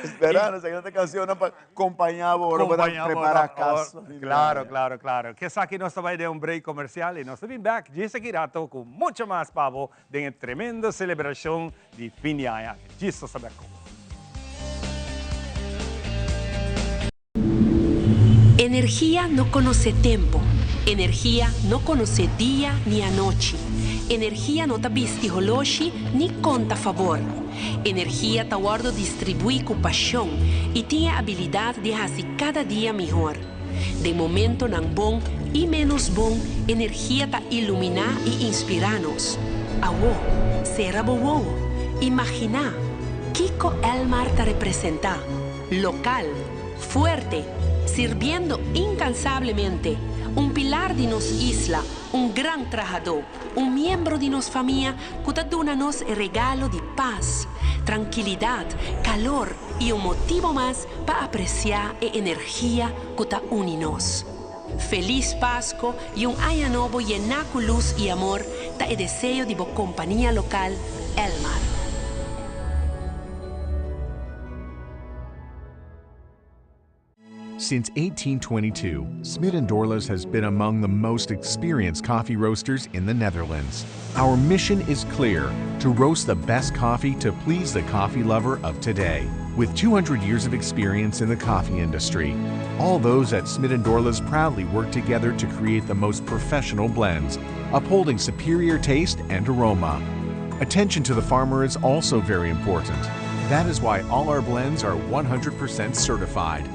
Esperando, esta canción acompañaba ahora para preparar a casa. Claro. Que aquí nos vai de un break comercial y nos vamos back de seguidato con mucho más pavo de una tremenda celebración de fin de año. Giusto saber cómo. Energía no conoce tiempo. Energía no conoce día ni anoche. Energía no ta bisti holoshi ni conta favor. Energía ta guardo distribuir con pasión y tiene habilidad de hacer cada día mejor. De momento nan bon y menos bon, energía ta ilumina y inspiranos. Awo, será bowo. Imagina, Kiko Elmar ta representa. Local, fuerte, sirviendo incansablemente. Un pilar de nos isla, un gran trabajador, un miembro de nos familia que ta dona-nos el regalo de paz, tranquilidad, calor y un motivo más para apreciar la energía que ta une-nos. Feliz Pascua y un año nuevo lleno de luz y amor, ta el deseo de la compañía local Elmar. Since 1822, Smit & Dorlas has been among the most experienced coffee roasters in the Netherlands. Our mission is clear: to roast the best coffee to please the coffee lover of today. With 200 years of experience in the coffee industry, all those at Smit & Dorlas proudly work together to create the most professional blends, upholding superior taste and aroma. Attention to the farmer is also very important. That is why all our blends are 100% certified.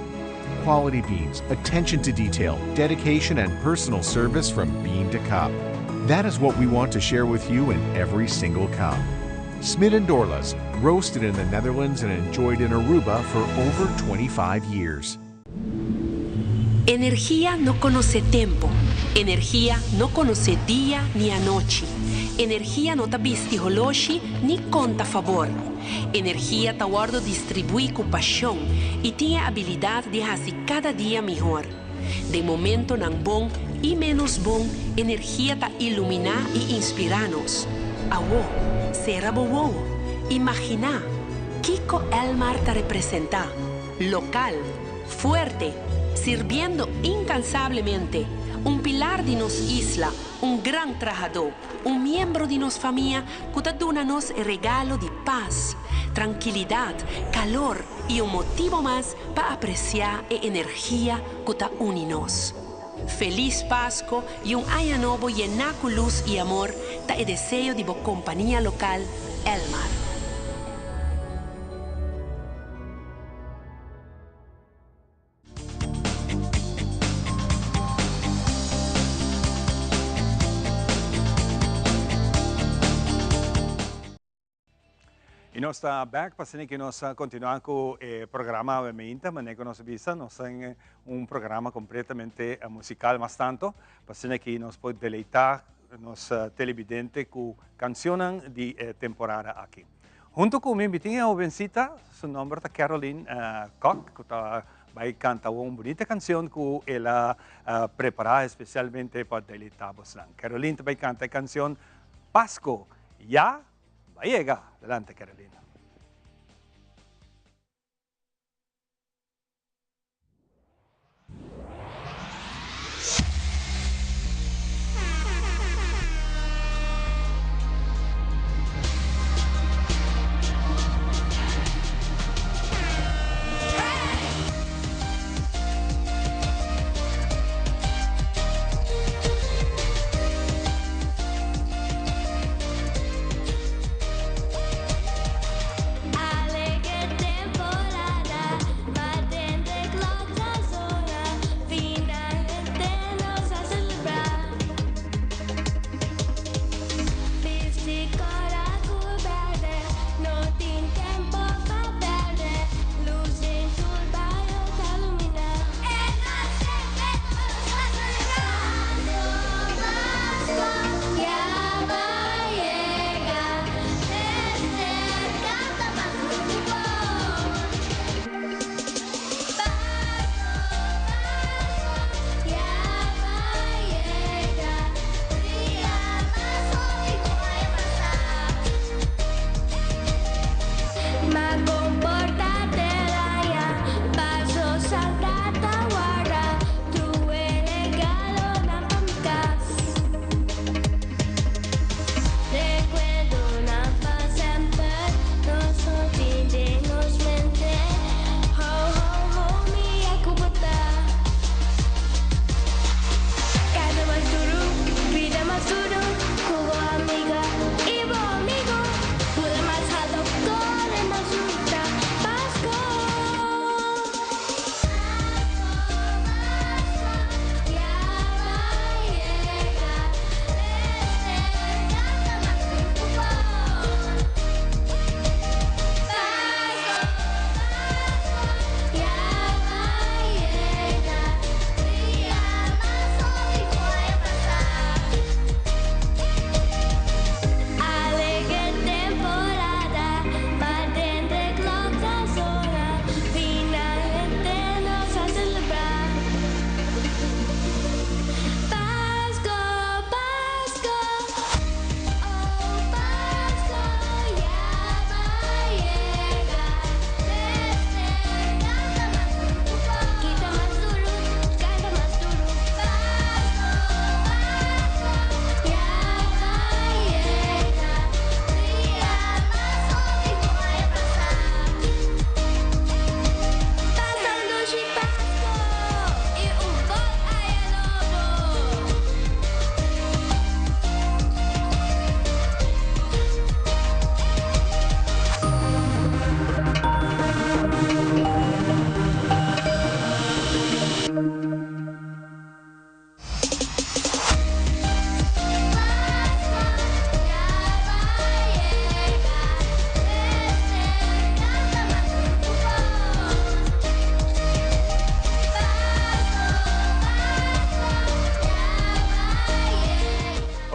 Quality beans, attention to detail, dedication, and personal service from bean to cup. That is what we want to share with you in every single cup. Smit & Dorlas, roasted in the Netherlands and enjoyed in Aruba for over 25 years. Energía no conoce tiempo. Energía no conoce día ni anoche. Energía no ta bisti holoshi ni conta favor. Energía ta guardo distribuir con pasión y tiene habilidad de hacer cada día mejor. De momento nan bon y menos bon, energía ta ilumina y inspiranos. Awo, será bowo. Imagina, Kiko Elmar ta representa. Local, fuerte, sirviendo incansablemente. Un pilar de nos isla, un gran trabajador, un miembro de nos familia que ta dona-nos el regalo de paz, tranquilidad, calor y un motivo más para apreciar la energía que ta une-nos. Feliz Pascua y un año nuevo lleno de luz y amor, ta el deseo de la compañía local Elmar. E nós está back para que nós continuamos com o programa obviamente, mas que nós visa nós tem programa completamente musical, mas tanto para que nós pode deleitar nos televidentes com canções de temporada aqui. Junto com mim tinha uma vencita, seu nome é Caroline Koch, que vai cantar uma bonita canção que ela preparou especialmente para deleitar você. Caroline vai cantar a canção Pascua, já vai chegar. Adelante, Carolina.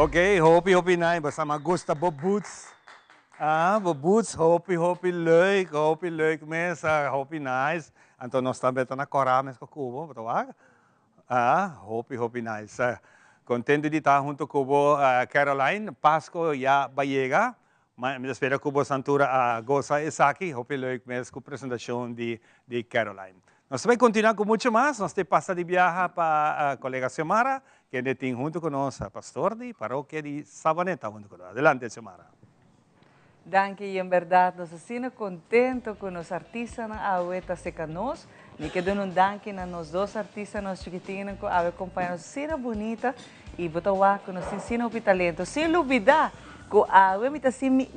Oké, hoppie nai. Basta magusta Bob Boots. Bob Boots, hoppie leuk. Hoppie leuk mensen. Hoppie nice. Anto nós também tá na Corá, mas com Cubo, betul? Hoppie nice. Contento de estar junto com Caroline. Pasco já Bayega. Mas espero que o Santura goza aqui. Hoppie leuk mesmo com a apresentação de Caroline. Nós vamos continuar com muito mais. Nós temos passado de viagem para a colega Xiomara, que tem junto conosco, pastor de paróquia de Savaneta junto conosco. Adelante, Xiomara. Danke, e em verdade, nós estamos contentos com os artistas na Aueta Secanos. Me quedo um danke na nós dois artistas, nós chiquitinhos, que acompanham cena bonita e botar com nós ensina o talento. Sem dúvida, que a me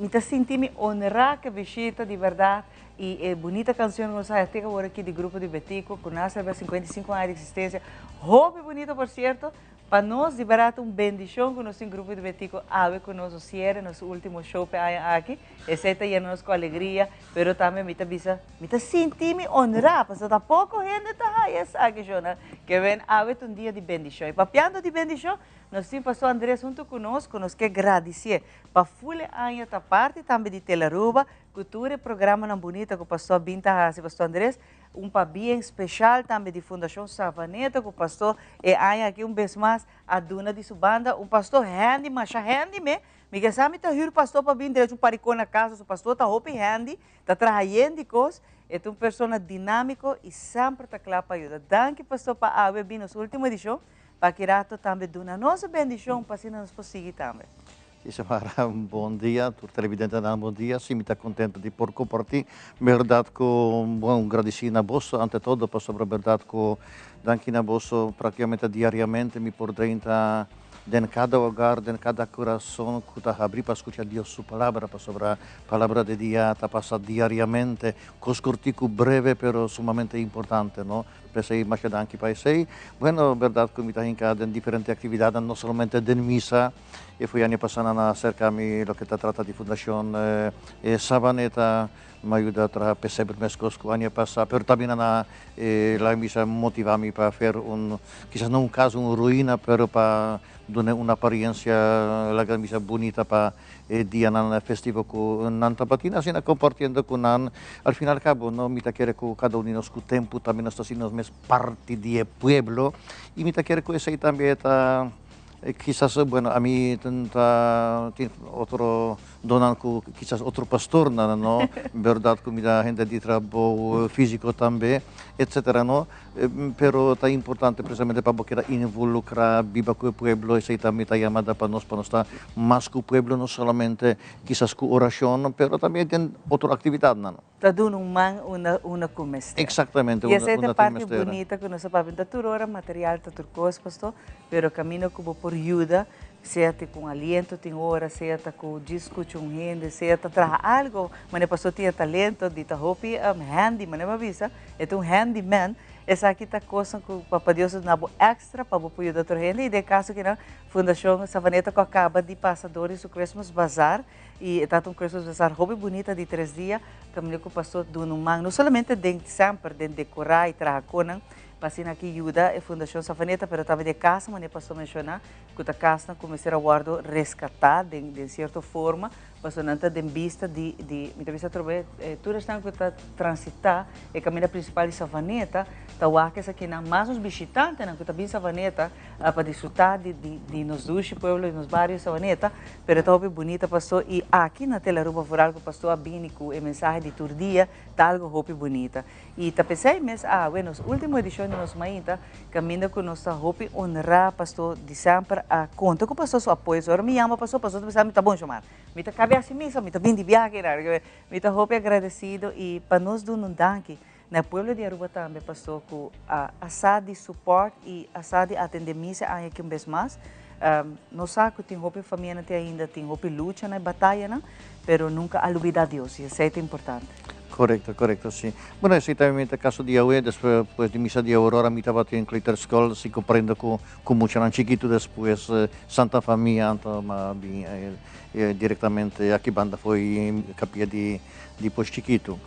está sentindo honrar que visita de verdade. E é bonita canção que nós até agora aqui do grupo de Betico, com nossa 55 anos de existência. Roupa bonita, por certo, para nós, de verdade, bendição com o nosso grupo de Betico, ave com nosso cierre, nosso último show aqui. Essa está nos com alegria, mas também me está sentindo honrar, porque está pouco gente está aqui, que vem ave um dia de bendição. E papiando de bendição, nós temos o pastor Andrés junto conosco, nós queremos agradecer para fulha anos da parte também de Telaruba, cultura programa na bonita com o pastor Binta e o pastor Andrés, bem especial também de Fundação Savaneta com o pastor e aqui vez mais a dona de sua banda, pastor handy, mas handy me que sabe tá o pastor para vir direto paricô na casa, o pastor tá roupa handy, tá trabalhando coisas, é uma pessoa dinâmico e sempre tá claro para ajudar. Danke pastor para a vir nos última edição, para que rato também dona nossa bendição para se nos conseguir também. Xiomara, bom dia, tu televidente da bom dia, sim, me está contente de por compartilhar, verdade que bom agradecido na bolsa, ante todo, para sobre a verdade que danke na bolsa praticamente diariamente, me por 30 em cada hogar, em cada coração, que está abrir para escutar Deus sua palavra, para sobre a palavra de dia, está passando diariamente, cos curtico breve, pero sumamente importante, não? Pensei mais que danke para isso. Bueno, verdade que me está em diferentes atividades, não somente de missa. E fui ano passado na cerca-me lo que está trata de Fundação Savaneta, me ajuda a perceber mais coisas que o ano passado, mas também na missa motiva-me para fazer quizás não caso, ruína, mas para dar uma aparência, a missa bonita para dia na festivo com Nanta Patina, assim, compartilhando com Nan, al final e cabo, não me quer que cada um de nós com o tempo também nós estamos mais parte do pueblo, e me quer que isso aí também está quizás, bueno, a mí tiene otro donante, quizás otro pastor, ¿no? Verdad, que me da gente de trabajo físico también, etcétera, ¿no? Pero está importante precisamente para que involucrar viva con el pueblo, y esa también está llamada para nosotros estar más con el pueblo, no solamente quizás con oración, pero también tiene otra actividad, ¿no? Está dando una comestra. Exactamente, y esa es la parte bonita que nos sabe, está todo hora material, está todo cosa, pastor, pero camino como por ayuda, sea com aliento, tem hora, sea com discute gente, sea trabalhar algo, mas o pastor tinha talento, de hopi handy, mas não avisa, é um handyman. Essa aqui está coisa que o Papa Deus dá extra para o apoio da outra gente, e de caso que na Fundação Savaneta que acaba de passadores do Christmas Bazaar, e está um Christmas Bazaar hobby bonita de 3 dias, caminho que o pastor do não somente de sempre, de decorar e trabalhar com Passina aqui ajuda a Fundação Savaneta, mas também de casa, mas passou a mencionar que a casa começou a guardar resgatar de certa forma, passou a ter vista de muita vez através toda esta que está transitar o caminho principal de Savaneta, está o aqui na mais os visitantes que está bem Savaneta para desfrutar de nos dois pueblos, nos bairros de Savaneta, mas está bem bonita passou e aqui na Telaruba Rural que passou a bem com a mensagem de todo dia, está algo roupa bonita e tá pensei mas bueno, última edição nos mainta caminho com nossa roupa honrar pastor de sempre a conta com o pastor seu apoio agora me chama pastor me tá bom chamar me tá cabe assim mesmo me tá bem de viagem me tá roupa agradecido e para nós do não danke na pueblo de Aruba também pastor com a sala de suporte e a sala de atendimento aqui vez mais nós sabemos que tem roupa família ainda tem roupa luta na batalha não pero nunca olvidar Deus isso é importante. Correcto, sí. Bueno, sí, también el caso de hoy, después de misa de Aurora, mi estaba en Clitter School, sí comprendo con mucho chiquito, después Santa Familia, directamente aquí banda fue capilla de pues chiquito.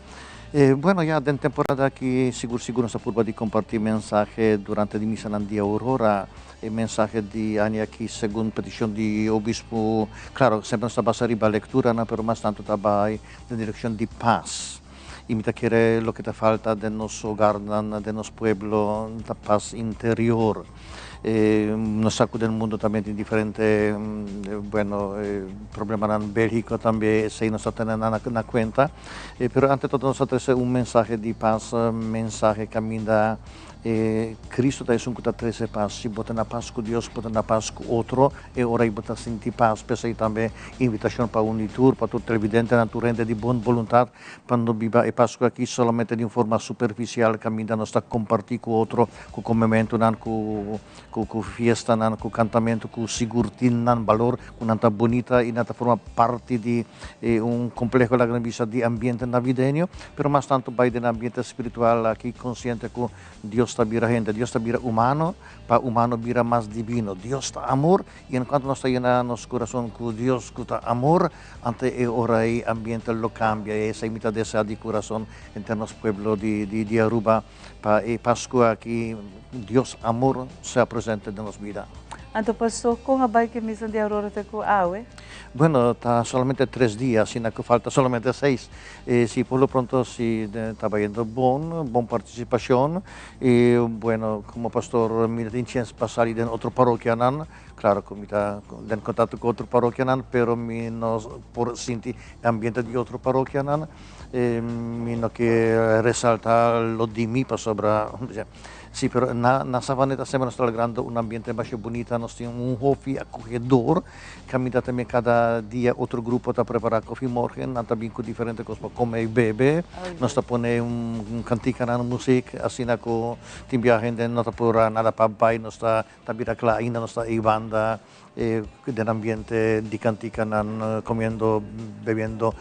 Bueno, ya de temporada aquí seguro sta purba di compartir mensaje durante di misa nan dia Aurora, mensaje di anni aquí según petición di obispo, claro, sempre sta basa riba lectura, pero más tanto tabai en dirección di paz. Y me quiere lo que te falta de nuestro hogar, de nuestro pueblo, la paz interior. Nos saco del mundo también de diferentes, problemas en Bélgica también, se nos está teniendo en cuenta. Pero ante todo nosotros un mensaje de paz, mensaje que camina. Cristo da un cuta 13 paz, si bota na paz con Dios, bota na paz con otro, e ora bota sentir paz, pensa aí também invitação para unitur, para todo televidente, na rende de boa vontade, para não viver e Páscoa aqui somente de forma superficial, que ainda não está compartir com outro, com comemento, com fiesta, com cantamento, com sigurtin, valor, com nanta bonita e nanta forma parte de complexo da grande vista de ambiente navideño, pero mais tanto vai de ambiente espiritual aqui consciente com Dios está bira gente, Dios está bira humano, para humano bira más divino. Dios está amor, y en cuanto nos está llenando nuestro corazón con Dios, con amor, ante ora el ambiente lo cambia, y esa imita de esa de corazón entre los pueblos de Aruba, para Pascua aquí, Dios amor sea presente en nuestra vida. Anto pastor, kung abay que misa de Aurora te ko awe? Bueno, está solamente 3 días, sino que falta solamente 6. Sí, por lo pronto sí está yendo buena participación. Y bueno, como pastor, me intenciones pasar en otra parroquia, claro, que está en contacto con otra parroquia, pero menos por sentir ambiente de otra parroquia, no que resalta lo de mí para sobre. Sí, pero na Savaneta sempre nos está logrando un ambiente más bonito, nos tiene un hobby acogedor, camina también cada día otro grupo para preparar coffee morgen, también con diferentes cosas para comer y beber, nos está pone un cantica na música, así na ko timbia gente no está por nada para bai, nos está tabira claina, nos está banda del ambiente di cantica comiendo, bebiendo,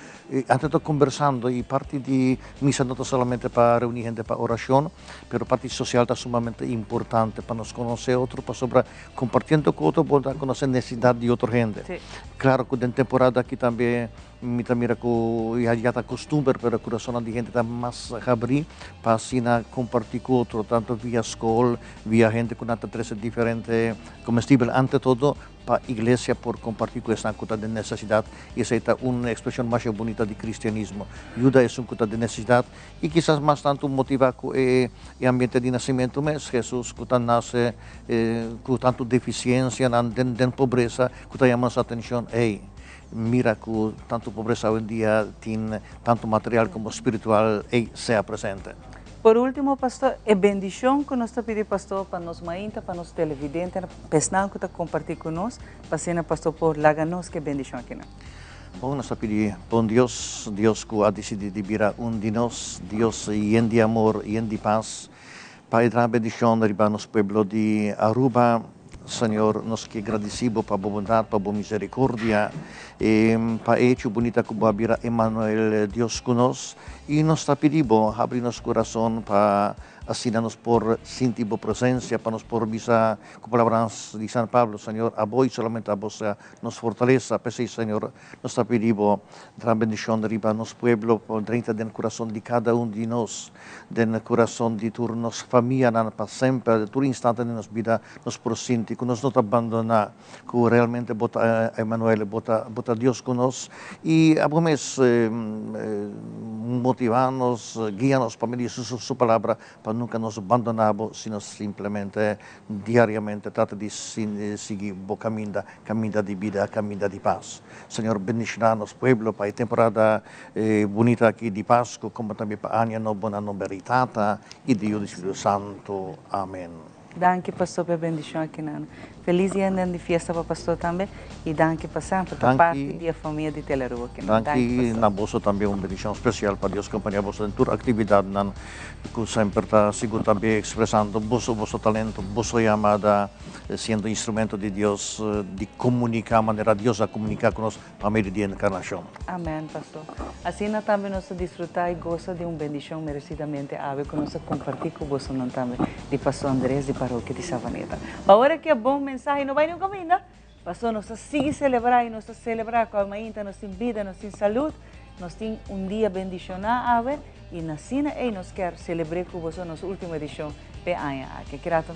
ante todo conversando y parte di misa no solamente para reunir gente para oración, pero parte social está sumamente importante para nos conocer otro, para sobre compartiendo con otro, para conocer necesidad de otra gente. Sí. Claro que en temporada aquí también mira que ya está costumbre, pero el corazón de gente está más abrir para así compartir con otro, tanto vía escuela, vía gente con tres diferentes comestibles, ante todo para iglesia por compartir con esta cuota de necesidad, y esa es una expresión más bonita de cristianismo. Ayuda es un cuota de necesidad y quizás más tanto motiva con el ambiente de nacimiento, mas Jesús que nace con tanto deficiencia, en pobreza, que llama nuestra atención, mira que tanto pobreza hoy en día tiene tanto material como espiritual sea presente. Por último, pastor, bendición que nos pide pastor para nos mainta, para nos televidentes, pesnal que está compartir con nos, para pastor por laganos que bendición aquí. Bom, nós pedimos, bom Deus que ha decidido virar de nós, Deus lleno de amor, lleno de paz, para dar bendición arriba a nuestro pueblo de Aruba. Senhor, nós que agradecemos para a bondade, para a misericórdia, para a hecho bonita que vai Emmanuel, Deus conosco, e nós está pedindo, abrir nosso coração para assinarnos por sentir a presencia, para nos por visa, como palabras de San Pablo, Señor, a vos solamente a vos nos fortaleza, pues Señor, nos está pidiendo la bendición arriba a nuestro pueblo, dentro del corazón de cada uno de nosotros, del corazón de tu nuestra familia, para siempre, de todo instante de nuestra vida, nos por sentir, que nos no te abandona, que realmente bota Emmanuel, bota Dios con nosotros, y a vos motivarnos, guíanos para medir su palabra, para nunca nos abandonamos, sino simplemente diariamente trata de seguir el camino de vida, camino de paz. Señor, bendicionar nuestro pueblo para la temporada bonita aquí de Pascua, como también para año no buena no veritata y Dios Espíritu Santo. Amén. Danke, pastor, per bendição aqui, Nana. Feliz dia de fiesta para pastor também. E danke para sempre, para parte da família de Telerua aqui. Danke, na bolsa também uma bendição especial para Deus acompanhar você em toda atividade, que sempre está seguro também expressando vosso talento, vossa chamada, sendo instrumento de Deus, de comunicar, maneira Deus a comunicar com nós para meio de encarnação. Amém, pastor. Assim também nós desfrutar e gostar de uma bendição merecidamente ave que nós compartilhar com você também, de pastor Andrés de Paróquia de Savaneta. Agora que é bom mensagem, não vai no caminho, pastor, nós sigue celebrar e nós celebrar com a mãe, nós tem vida, nós tem saúde, nós tem dia bendicionado, ave, E na Sina e nós quer celebrar com você nossa última edição pe Anya aqui. Grato a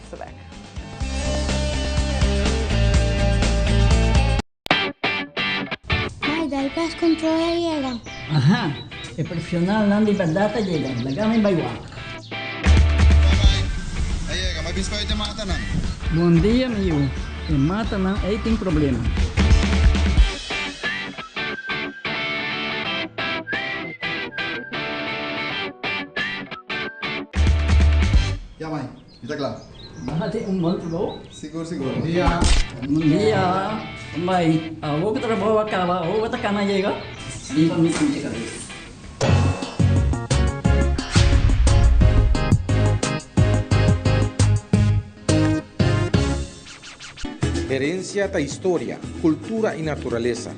Ay, dahil pest control llega. Aha, profesional ng liberdata llega. Lagamay baywa. Ayega, mabis ko ito mata na. Bom dia, meu. E mata não aí tem problema. Ya, mãe. Está claro. Bahati bom trabalho. Seguro, seguro. Bom dia. Bom dia. Mãe, vou que trabalho acaba. Vou que cana chega. E para mim chega. Herencia da história, cultura e natureza.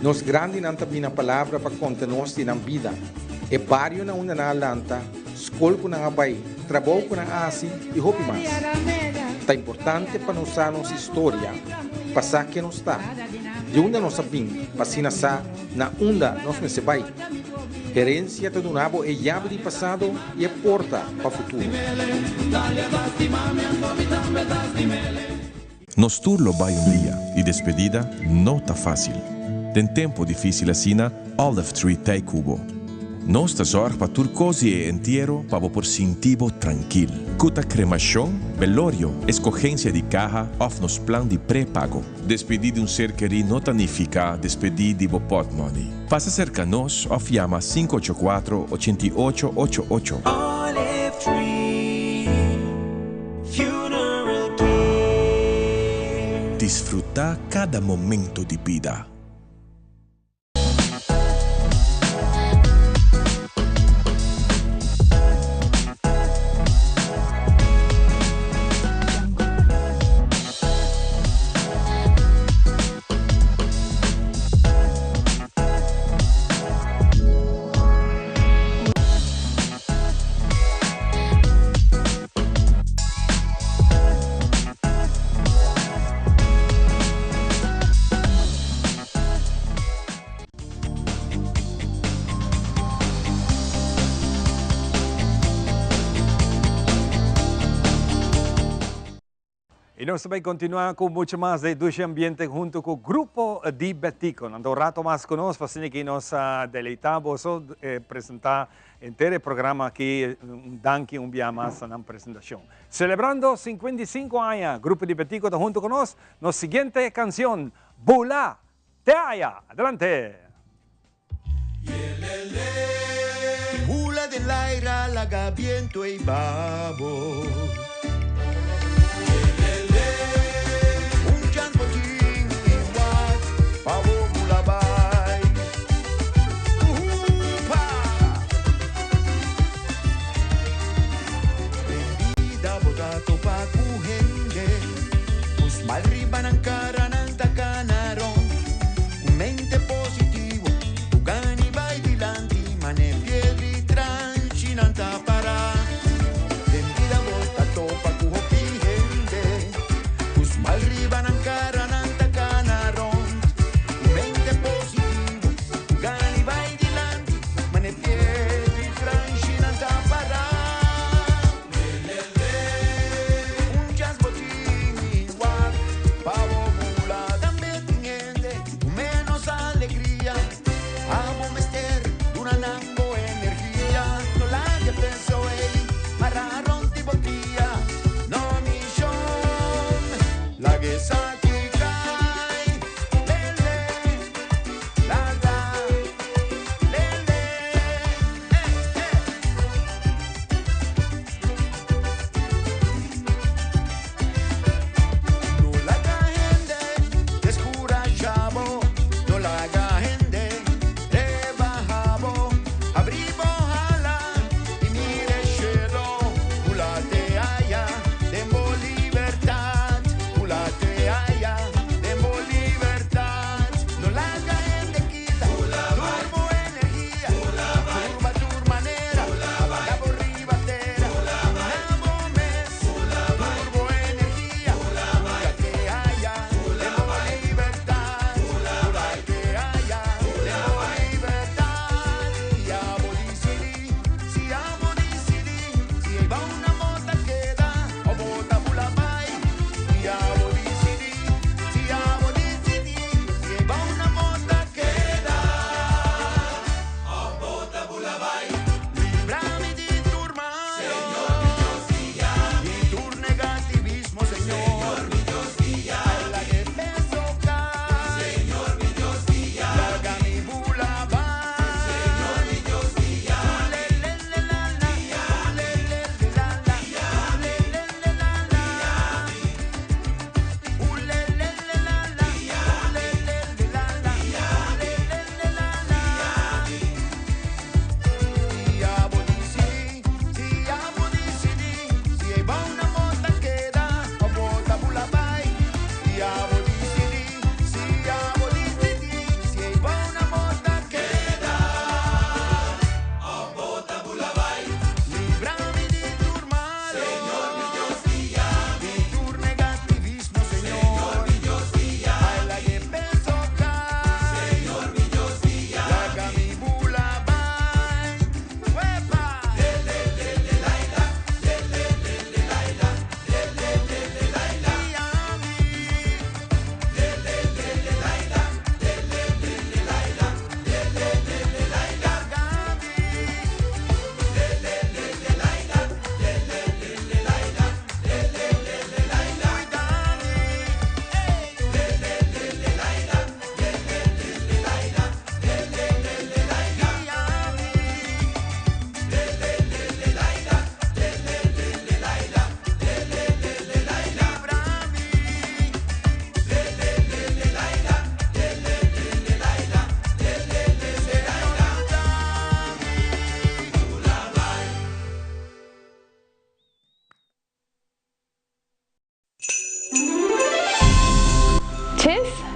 Nos grande não também na palavra para contar-nos na vida. E barrio na una na lanta, escola com na abai, trabalho com na asi e roupa mais. Tá importante para nós usar nossa história, passar que nos está. De onde nós sabemos, passina sa na onda nós não se vai. Herencia do nabo é chave de passado e é porta para o futuro. Nos turlo vai dia e despedida não tá fácil. Tem tempo difícil assim, Olive Tree Tay Cubo. Nós tá zorg para turcosi e inteiro para por sentivo tranquilo. Cuta cremação, velório, escogência de caja, of nos plan de pré-pago. Despedir de ser querido não significa despedir de pot money. Passa cerca nós, of llama 584-8888. Olive Tree Funeral Desfrutar cada momento de vida. Y nos vai continuar con mucho más de Dulce Ambiente junto con Grupo Di Betico. Ando un rato más con nosotros, para que nos deleitamos presentar entero el programa aquí, un danke, un día más en la presentación. Celebrando 55 años, Grupo Di Betico está junto con nosotros. Nos siguiente canción, Bula Te Haya. Adelante. Bula dell'aira, laga viento e babo. Arriba ng karanang takanaro, mente positivo, ugani vai dilanti, mane piedi tranci non tapara. Dentida volta topa kuho pihende, us arriba ng karanang takanaro, mente positivo, ugani vai dilanti, mane piedi tranci non tapara. Un jazz botini, pa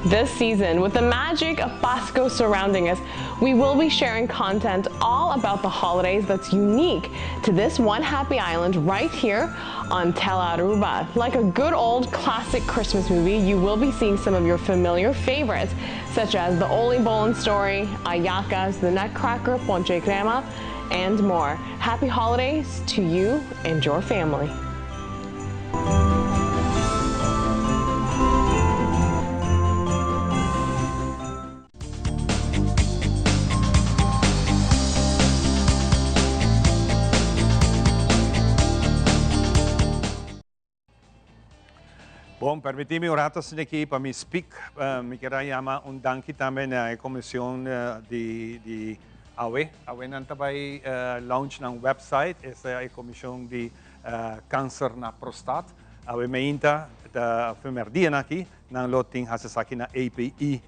This season, with the magic of Pasco surrounding us, we will be sharing content all about the holidays that's unique to this one happy island right here on Tel Aruba. Like a good old classic Christmas movie, you will be seeing some of your familiar favorites, such as the Oli Bolin story, Ayacas, the Nutcracker, Ponche Crema, and more. Happy holidays to you and your family. Bom, permiti-me um rato aqui para me speak. Me queria chamar danke também à comissão de AWE. AWE não vai launch ng website. Essa é a comissão de câncer na prostate. AWE mainta da primeiro dia aqui, nang loting hasasaki na API.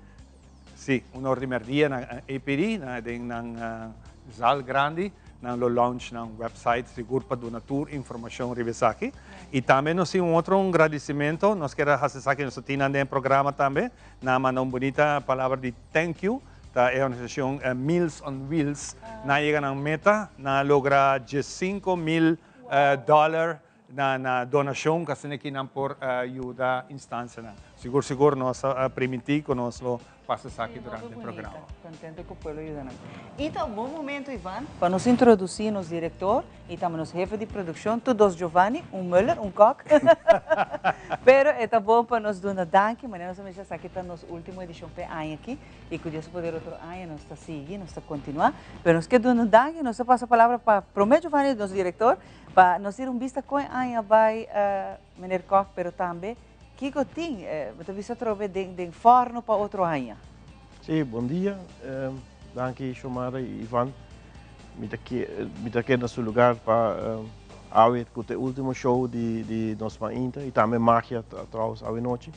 Sim, primeiro dia na API, na Zal Grande. Nang launch ng website, siguro pa doon na tour, informação ribesaki. E também nós temos outro agradecimento, nós queremos hasasaki nós tinandem programa também, na manong bonita palavra de thank you, da é a organização Meals on Wheels, na chega ng meta, na logra $15,000 na donação, kasi nakinang por ajuda instância na. Siguro nós permitir que nós lo pasasaki durante o programa. Contente com o pueblo ayudando. Então, bom momento, Ivan, para nos introduzir nos diretor e também nos chefe de produção, todos Giovanni, Müller, Koch. Pero é bom para nos dar danke, mas nós vamos já aqui tá nos última edição para ano aqui e que Deus poder outro ano nós está seguir, nós está continuar. Pero nós queremos dar danke, nós passa a palavra para prometo Giovanni, nosso diretor, para nós ir vista com ano vai Meneer Koch, pero também que tem, você vista trove de forno para outro ano. Sim, bom dia. Danke, Shomara e Ivan. Me aqui no seu lugar para AWE, que é o último show de nossa Inta e também Magia, trouxe AWE Noite.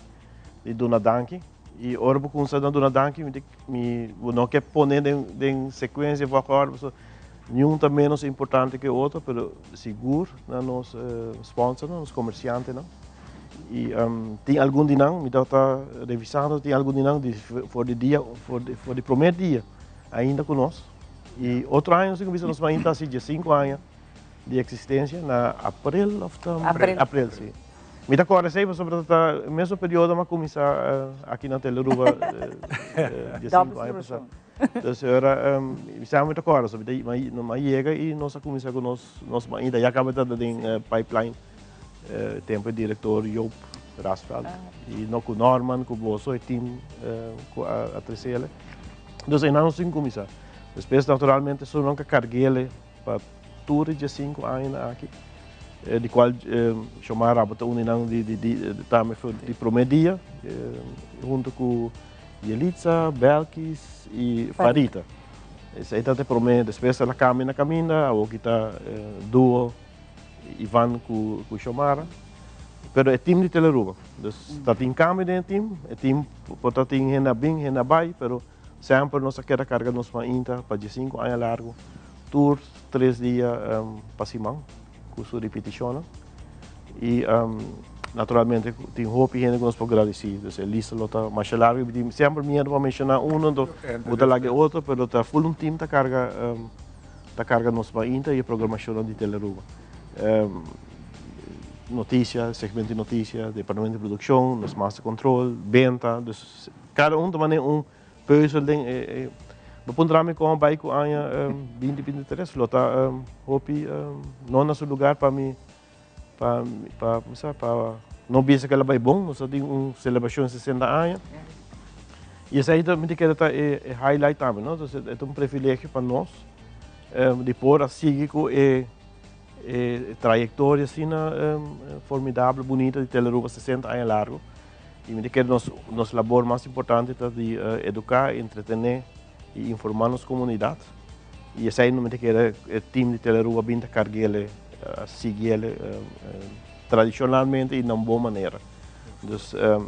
De Dona Danke. E ora, por conta da Dona Danke, não quero pôr em sequência, vou agora, nenhum está menos importante que o outro, mas seguro, nos sponsor, nos comerciantes, não? E tem algum dia não, me está revisando, tem algum dia não, for de primeiro dia, ainda conosco. E outro ano, nós vamos estar assim, de 5 anos de existência, na abril, sim. Me está correndo sobre o mesmo período, mas começar aqui na Tel Aruba, de 5 anos. Então, estamos muito correndo sobre mas chega e nós começamos com nós ainda, já acaba de ter pipeline. Tempo diretor Joop Rasveld e não com Norman, com o Bosso e time com a Tricele. Então, aí nós temos que começar. Depois, naturalmente, só não carreguei para tudo de 5 anos aqui, de qual chamar a botar unidade de primeiro dia, junto com Yelitsa, Belkis e Farita. Isso aí está de primeiro, depois ela caminha, ou que está duo, Ivan com Shomara, pero é time de Tel Aruba. Então, está em câmbio dentro time, é time pode estar em renda bem, renda bai, pero sempre nós queremos carregar nossa Inta para de 5 anos largo, tour 3 dias para cima, com sua repetição. E naturalmente tem roupa e renda que nós podemos agradecer. Então, lista lota mais larga, sempre me para mencionar outra lá outro, pero está full time está carga nossa Inta e a programação de Tel Aruba. Notícias, segmento de notícias, departamento de produção, nos master control, venda, cada também puzzle do ponto de com vai com a 2023, lota hopi não no seu lugar para mim para não pensa que ela vai bom, nós temos celebração de 60 anos. E isso aí também quer é highlight também, não? É um privilégio para nós de poder seguir com trajetória assim formidável, bonita de Tel Aruba 60 anos largo. E me que nosso labor mais importante é de educar, entretener e informar nas comunidades. E esse aí não me que o time de Tel Aruba vinda carregar seguir tradicionalmente e de uma boa maneira. Então,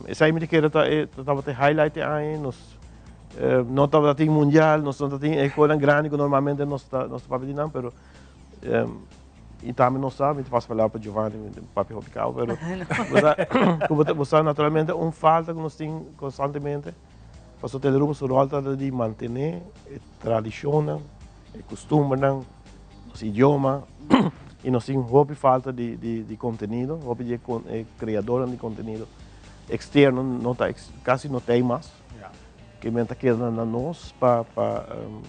esse aí me que estava de highlight aí nos não estava tem mundial, nós não tem escola grande que normalmente nós papel não, pero e também não sabe, me faz falar para Giovanni, papi hopical, pero você naturalmente falta que nós temos constantemente, para o Teleruba se volta de manter a tradição, a costume, o idioma, e nós temos falta de conteúdo, de criador de conteúdo externo, quase não tem mais. Que menta queda na nós para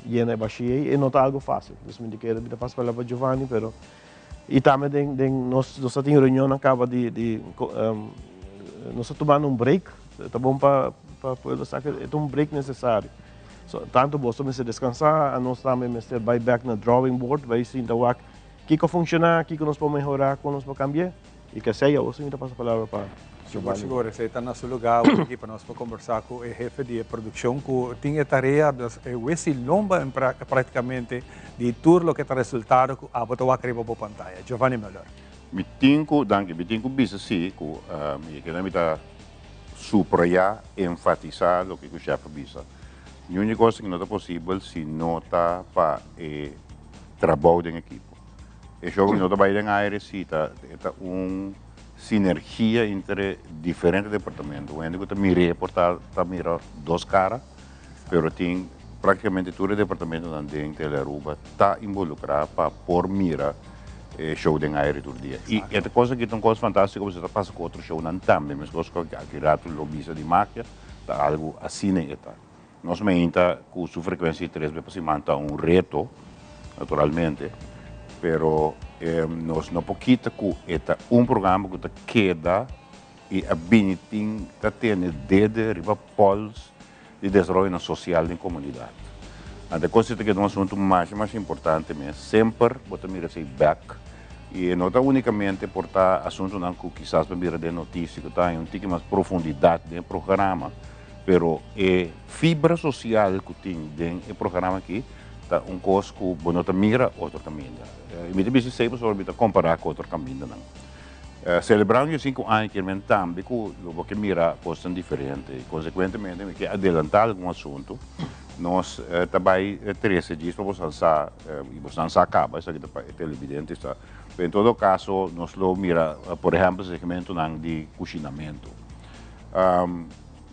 llenar a baixia e não está algo fácil. Então, me quero me fazer falar para Giovanni, pero e também nós temos reunião acaba nós tomando break, tá bom para poder saber é break necessário. Tanto você me se descansar, nós também me ser back na drawing board, vai sim da o que funciona, que nós podemos melhorar, que nós podemos cambiar e que seja você me passa a palavra para Siguro, você está no seu lugar aqui para nós conversar com o chefe de produção, que tem a tarefa de lomba praticamente de tudo o que está resultado que a botar a criba para pantalla. Giovanni Müller. Me tenho bisa sim, que me está subrayar, enfatizar o que o chefe bisa. A única coisa que não é possível se não está para trabalho em equipe. E jogo que não está bem em área se está sinergia entre diferentes departamentos. Onde eu mirei portar mira dois caras, pero tem praticamente todo o departamento em Teleruba está involucrado para por mira show de aire todo dia. E essa coisa que é uma coisa fantástica, você está passando com outro show não também, mas coisa que aqui rato lobista de máquina, está algo assim nem está. Nós ainda com sua frequência 3 vezes por semana está reto, naturalmente, pero nós não pouquita que é programa que queda e a biniting está tendo desde riba pols de desenvolvimento social da comunidade. A coisa que é um assunto mais importante, mas sempre bota mira sei back e não está unicamente portar assunto não que quizás para mira de notícia que está em tique mais profundidade do programa, pero fibra social que tem dentro do programa aqui tá coisa que você não mira outro caminho. E me diz sempre sobre comparar com outro caminho não. Celebrando os 5 anos que também que você mira coisas diferentes, consequentemente que adelantar algum assunto, nós também 13 dias para você lançar e você lançar acaba, isso aqui é televidente está. Em todo caso, nós lo mira, por exemplo, segmento de cozinamento.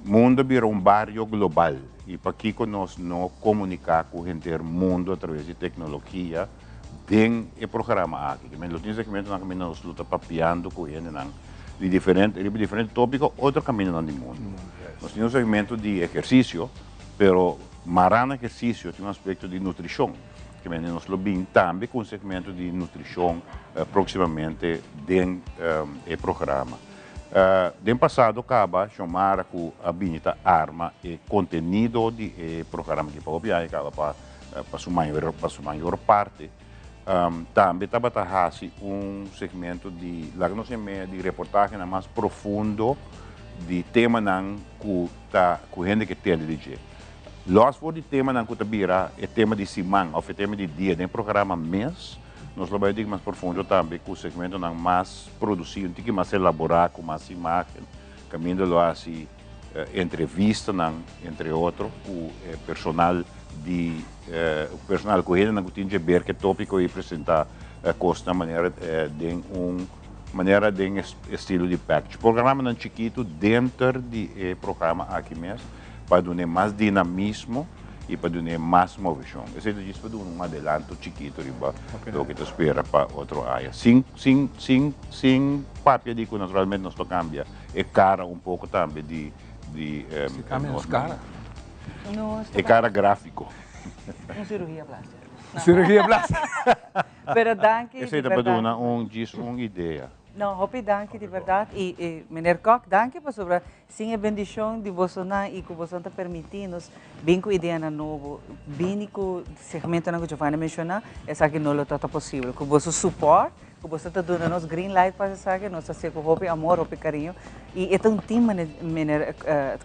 Mundo virou bairro global e para que nós não comunicar com o inteiro mundo através de tecnologia, tem o programa aqui. Mas os segmentos nós estamos papiando com ele de diferente tópico, outro caminho do mundo. Nós temos um segmento de exercício, pero marana exercício tem um aspecto de nutrição, que nós lobbying também com um segmento de nutrição proximamente dentro do programa. No passado, acaba chamar com a binita arma e conteúdo de programa que para o acaba para sua maior parte. Também estava um segmento de reportagem mais profundo de tema que a gente que tem de dizer. Nós for de tema que está vira é tema de semana ou é tema de dia, tem programa mês. Nós vamos dizer mais profundo também com o segmento mais produzido, tem que mais elaborar com mais imagem, caminho lá assim entrevista entre outros com o personal de personal que ele não tem que ver que tópico e apresentar coisa da maneira de estilo de package. Programa não chiquito dentro do programa aqui mesmo para dar mais dinamismo e para dar mais movição. Esse é para dar um adelanto chiquito do que te espera para outra área. Sem papel de que naturalmente nós cambia é cara um pouco também de cara. É cara gráfico. Uma cirurgia plástica. Cirurgia plástica. Pero danke. Esse é para dar uma ideia. Não, Hopi, danke de verdade. E meneer Kok, danke por sobre sim a bendição de você e que você está permitindo bem com ideia nova, bem com o segmento que o Giovanni mencionou, essa que não está possível. Com você suporte, que você está dando nos green light para essa que nós estamos com Hopi amor, Hopi carinho. E é um time, meneer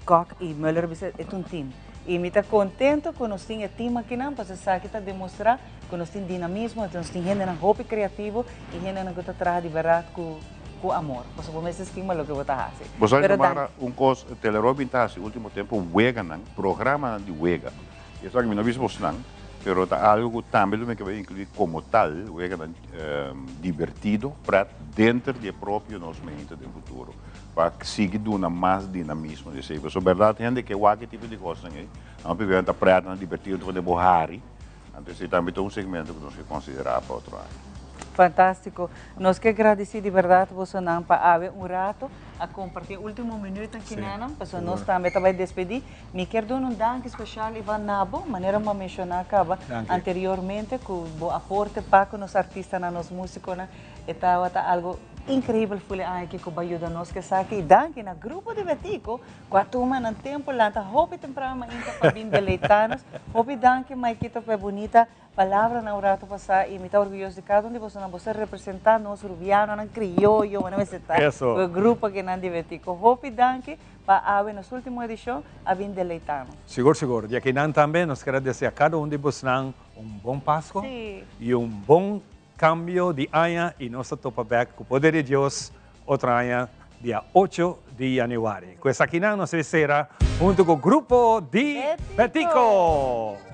Kok e Müller, é um time. E me está contente que nós temos time aqui não, para essa que está demonstrar que nós temos dinamismo, nós temos gente na Hopi criativo e gente que está atrás de verdade com amor. Você pode se estima o que você está fazendo. Você chamara coisa, Telerobin está, no último tempo, programa de Wega. Isso aqui não visto você não, pero algo que também que vai incluir como tal, vai divertido para dentro do próprio nosso mente do futuro, para que siga dando mais dinamismo de sempre. So verdade, gente que qualquer tipo de coisa, não precisa para divertido de borrari, então também tem segmento que nós considerar para outro ano. Fantástico. Nós que agradecemos de verdade você não para haver rato a compartilhar o último minuto aqui na para nós também vai despedir. Me quero dar danke especial Ivan Nabo, maneira como mencionar acaba anteriormente que o aporte para os artistas, nos músicos, estava algo incrível foi aqui que ajuda nós que sabe e danke na grupo de Betico, quatro no tempo lá tá hope temprano ainda para vir deleitanos, hope danke mais que foi bonita palavra na hora passar e me tá orgulhoso de cada de você representar nós rubiano, nan criollo, não é o grupo que não de Betico, hope danke para haver nos última edição a vir deleitanos. Seguro. E aqui também nós queremos desejar a cada um de vocês bom Páscoa e bom cambio de año y nuestro topaback con poder de Dios otro año día 8 de januario. Pues aquí nos será junto con el grupo de Betico.